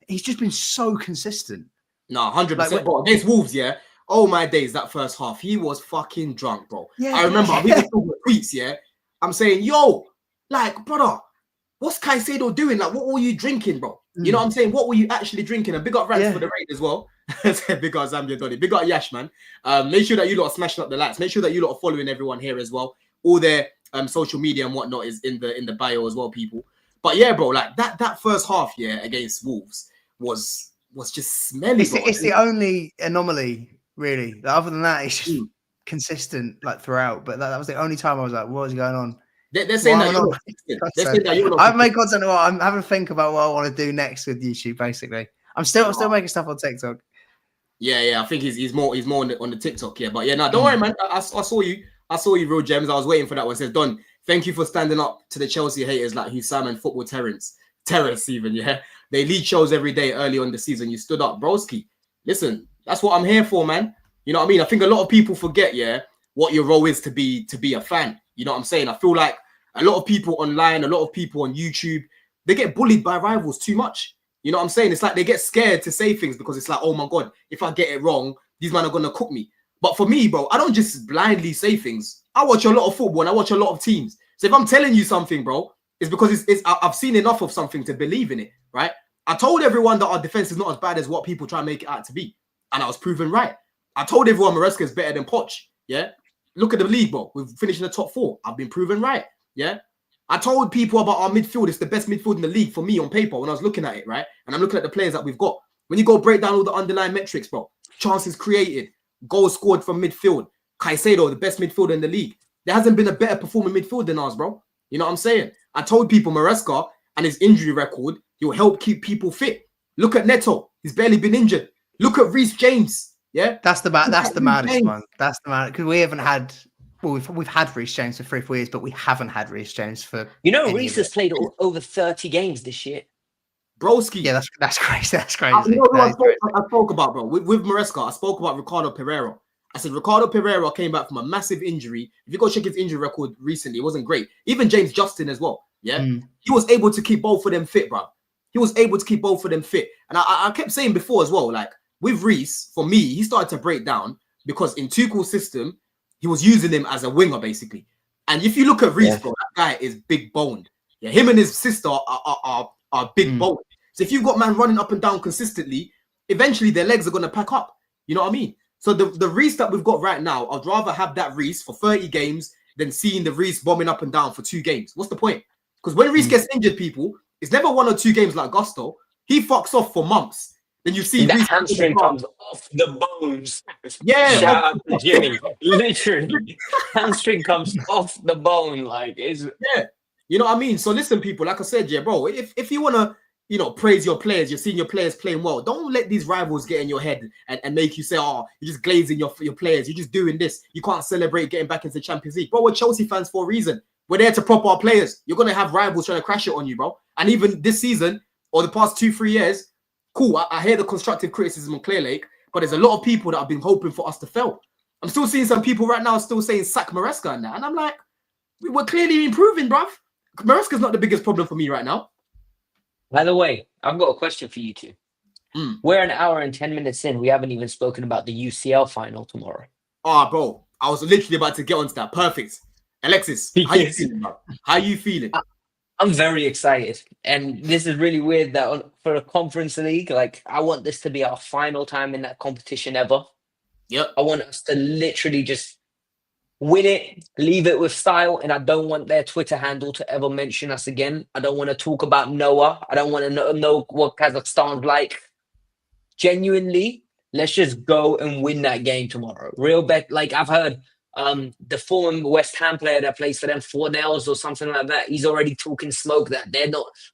He's just been so consistent. No, 100%. Bro, against Wolves, yeah. Oh my days, that first half, he was fucking drunk, bro. Yeah, I remember we were talking tweets, yeah. I'm saying, yo, like, brother, what's Caicedo doing? Like, what were you drinking, bro? You know what I'm saying? What were you actually drinking? And big up Rants for the raid as well. Big up Zambia Donny. Big up Yash, man. Make sure that you lot are smashing up the lights. Make sure that you lot are following everyone here as well. All their social media and whatnot is in the bio as well, people. But yeah, bro, like that first half, yeah, against Wolves was just smelly. It's the only anomaly, really. Other than that, it's just consistent like throughout. But that was the only time I was like, what is going on? They're saying that you're not. I've made content. I'm having to think about what I want to do next with YouTube. Basically, I'm still making stuff on TikTok. Yeah. I think he's more on the TikTok. Yeah, but yeah, no, don't worry, man. I saw you, real gems. I was waiting for that one. It says, Don, thank you for standing up to the Chelsea haters like Hussam and football terrorists even. Yeah, they lead shows every day early on the season. You stood up, broski. Listen, that's what I'm here for, man. You know what I mean? I think a lot of people forget, yeah, what your role is to be a fan. You know what I'm saying? I feel like a lot of people online, a lot of people on YouTube, they get bullied by rivals too much. You know what I'm saying? It's like they get scared to say things because it's like, oh my God, if I get it wrong, these men are going to cook me. But for me, bro, I don't just blindly say things. I watch a lot of football and I watch a lot of teams. So if I'm telling you something, bro, it's because I've seen enough of something to believe in it, right? I told everyone that our defense is not as bad as what people try to make it out to be. And I was proven right. I told everyone Maresca is better than Poch, yeah? Look at the league, bro. We've finished in the top 4. I've been proven right, yeah? I told people about our midfield. It's the best midfield in the league for me on paper when I was looking at it, right? And I'm looking at the players that we've got. When you go break down all the underlying metrics, bro, chances created, goals scored from midfield, Caicedo, the best midfielder in the league. There hasn't been a better performing midfield than ours, bro. You know what I'm saying? I told people Maresca and his injury record, he'll help keep people fit. Look at Neto. He's barely been injured. Look at Reece James. Yeah, that's the maddest one. That's the maddest because we haven't had. Well, we've had Reece James for 3 years, but we haven't had Reece James for. You know, Reece has played over 30 games this year. Broski. Yeah, that's crazy. That's crazy. You know who I spoke about, bro. With Maresca, I spoke about Ricardo Pereira. I said Ricardo Pereira came back from a massive injury. If you go check his injury record recently, it wasn't great. Even James Justin as well. Yeah, he was able to keep both of them fit, bro. He was able to keep both of them fit, and I kept saying before as well, like. With Reece, for me, he started to break down because in Tuchel's system, he was using him as a winger, basically. And if you look at Reece, bro, that guy is big boned. Yeah, him and his sister are big boned. So if you've got man running up and down consistently, eventually their legs are going to pack up. You know what I mean? So the Reece that we've got right now, I'd rather have that Reece for 30 games than seeing the Reece bombing up and down for 2 games. What's the point? Because when Reece gets injured, people, it's never 1 or 2 games like Gusto. He fucks off for months. And you see The recently hamstring comes off the bones. Yeah, Shout out to Jimmy. Literally, hamstring comes off the bone. Like, it's yeah. You know what I mean? So listen, people, like I said, yeah, bro, if you want to, praise your players, you're seeing your players playing well, don't let these rivals get in your head and make you say, oh, you're just glazing your players. You're just doing this. You can't celebrate getting back into the Champions League. Bro, we're Chelsea fans for a reason. We're there to prop our players. You're going to have rivals trying to crash it on you, bro. And even this season or the past 2-3 years, cool, I hear the constructive criticism on Clear Lake, but there's a lot of people that have been hoping for us to fail. I'm still seeing some people right now still saying sack Maresca and that. And I'm like, we're clearly improving, bruv. Maresca's not the biggest problem for me right now. By the way, I've got a question for you two. We're an hour and 10 minutes in. We haven't even spoken about the UCL final tomorrow. Oh, bro, I was literally about to get onto that. Perfect. Alexis, how you feeling, bro? How you feeling? I'm very excited. And this is really weird that for a conference league, like, I want this to be our final time in that competition ever. Yep. I want us to literally just win it, leave it with style, and I don't want their Twitter handle to ever mention us again. I don't want to talk about Noah. I don't want to know what Kazakhstan's like. Genuinely, let's just go and win that game tomorrow. Real bet. Like, I've heard the former West Ham player that plays for them, 4-0 or something like that, he's already talking smoke that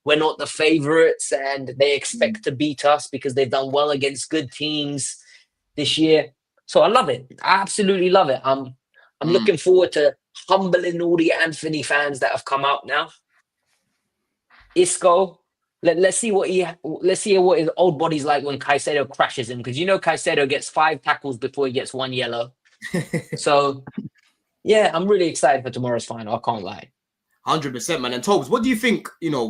we're not the favourites and they expect to beat us because they've done well against good teams this year. So I love it. I absolutely love it. I'm looking forward to humbling all the Anthony fans that have come out now. Isco, let's see what his old body's like when Caicedo crashes him, because Caicedo gets 5 tackles before he gets 1 yellow. So yeah, I'm really excited for tomorrow's final. I can't lie. 100%, man. And Tobes, what do you think,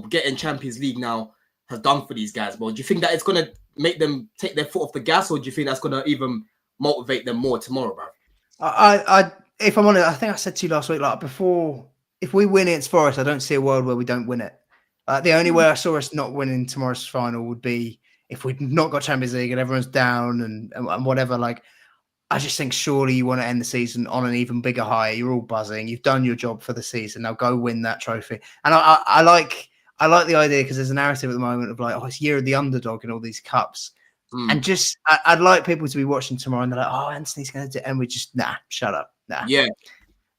getting Champions League now has done for these guys, bro? Do you think that it's gonna make them take their foot off the gas, or do you think that's gonna even motivate them more tomorrow, bro? If I'm honest, I think I said to you last week, like before, if we win against Forest, I don't see a world where we don't win it. The only way I saw us not winning tomorrow's final would be if we'd not got Champions League and everyone's down and whatever. Like, I just think surely you want to end the season on an even bigger high. You're all buzzing. You've done your job for the season. Now go win that trophy. And I like the idea, because there's a narrative at the moment of like, oh, it's year of the underdog in all these cups. And just, I'd like people to be watching tomorrow and they're like, oh, Anthony's going to do it. And we just, shut up. Nah. Yeah.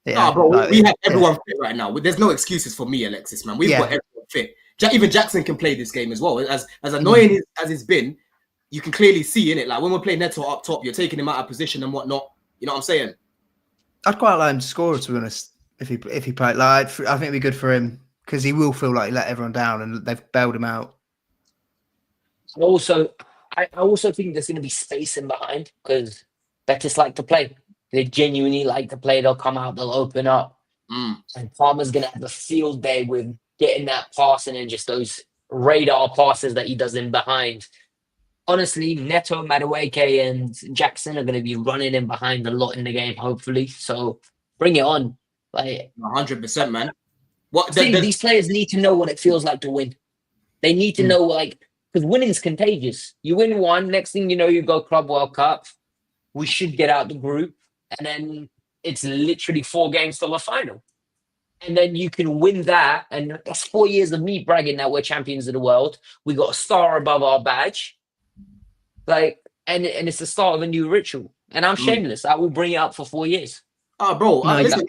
No, bro, like, we have everyone fit right now. There's no excuses for me, Alexis, man. We've got everyone fit. Even Jackson can play this game as well. As annoying as it's been, you can clearly see in it. Like when we're playing Neto up top, you're taking him out of position and whatnot. You know what I'm saying? I'd quite like him to score, to be honest. If he played, like, I think it'd be good for him, because he will feel like he let everyone down and they've bailed him out. Also, I also think there's going to be space in behind, because Betis like to play. They genuinely like to play. They'll come out, they'll open up. And Palmer's going to have a field day with getting that pass and then just those radar passes that he does in behind. Honestly, Neto, Madueke, and Jackson are going to be running in behind a lot in the game, hopefully. So bring it on. Like 100%, man. These players need to know what it feels like to win. They need to know, like, because winning's contagious. You win one, next thing you know, you go Club World Cup. We should get out the group. And then it's literally 4 games till the final. And then you can win that. And that's 4 years of me bragging that we're champions of the world. We got a star above our badge. Like, and it's the start of a new ritual. And I'm shameless. I will bring it up for 4 years. Oh, bro. Listen,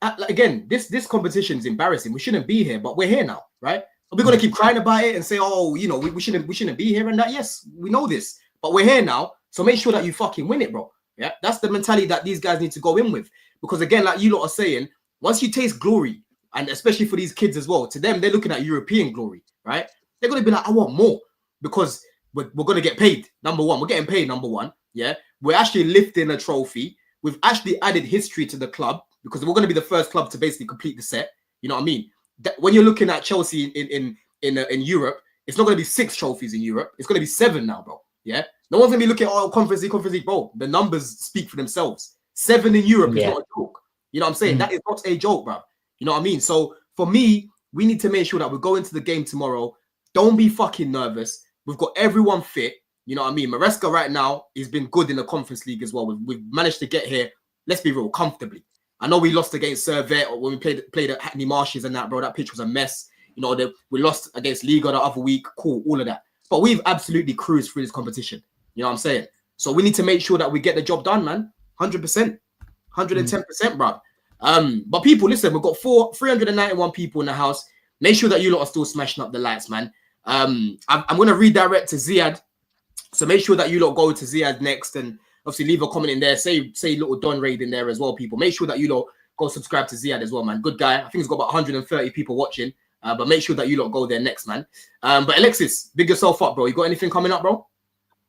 again, this competition is embarrassing. We shouldn't be here, but we're here now, right? We're going to keep crying about it and say, oh, we shouldn't be here and that. Yes, we know this, but we're here now. So make sure that you fucking win it, bro. Yeah, that's the mentality that these guys need to go in with. Because again, like you lot are saying, once you taste glory, and especially for these kids as well, to them, they're looking at European glory, right? They're going to be like, I want more, because we're going to get paid. Number one, we're getting paid, number one. Yeah, we're actually lifting a trophy. We've actually added history to the club, because we're going to be the first club to basically complete the set. You know what I mean? When you're looking at Chelsea in Europe, it's not going to be 6 trophies in Europe. It's going to be 7 now, bro. Yeah, no one's going to be looking at Conference League, bro. The numbers speak for themselves. 7 in Europe is not a joke. You know what I'm saying? That is not a joke, bro. You know what I mean? So for me, we need to make sure that we go into the game tomorrow. Don't be fucking nervous. We've got everyone fit. You know what I mean? Maresca right now has been good in the Conference League as well. We've managed to get here, let's be real, comfortably. I know we lost against Servette, or when we played at Hackney Marshes and that, bro. That pitch was a mess. We lost against Liga the other week. Cool, all of that. but we've absolutely cruised through this competition. You know what I'm saying? So we need to make sure that we get the job done, man. 100%, 110%, bro. But people, listen, we've got 391 people in the house. Make sure that you lot are still smashing up the lights, man. I'm going to redirect to Ziad. So make sure that you lot go to Ziad next, and obviously leave a comment in there. Say little Don Raid in there as well, people. Make sure that you lot go subscribe to Ziad as well, man. Good guy. I think he's got about 130 people watching. But make sure that you lot go there next, man. But Alexis, big yourself up, bro. You got anything coming up, bro?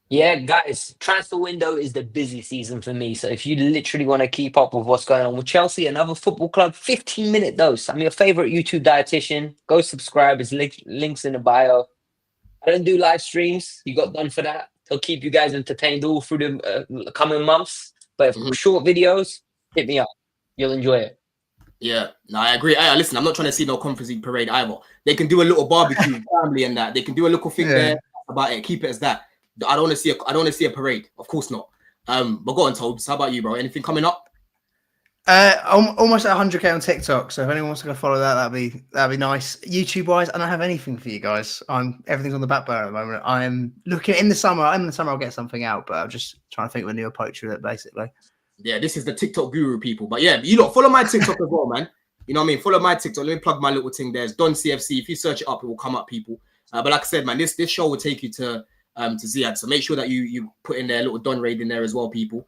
Yeah, guys, transfer window is the busy season for me. So if you literally want to keep up with what's going on with Chelsea, another football club, 15-minute dose. I'm your favorite YouTube dietitian. Go subscribe. It's links in the bio. I don't do live streams. You got done for that. He'll keep you guys entertained all through the coming months. But if short videos, hit me up. You'll enjoy it. Yeah, no, I agree. Listen, I'm not trying to see no conference parade either. They can do a little barbecue with family and that. They can do a little thing there about it. Keep it as that. I don't want to see a parade. Of course not. But go on, Tobes. How about you, bro? Anything coming up? I'm almost at 100k on TikTok. So if anyone wants to go follow that, that'd be nice. YouTube wise, I don't have anything for you guys. Everything's on the back burner at the moment. I'm looking in the summer. I'll get something out, but I'm just trying to think of a new approach with it, basically. Yeah, this is the TikTok guru, people. But yeah, you lot follow my TikTok as well, man. You know what I mean? Follow my TikTok. Let me plug my little thing there. It's Don CFC. If you search it up, it will come up, people. But like I said, man, this show will take you to Ziad. So make sure that you put in there a little Don Raid in there as well, people.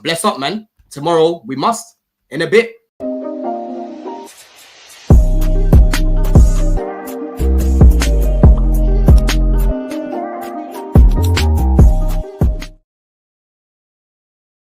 Bless up, man. Tomorrow we must, in a bit,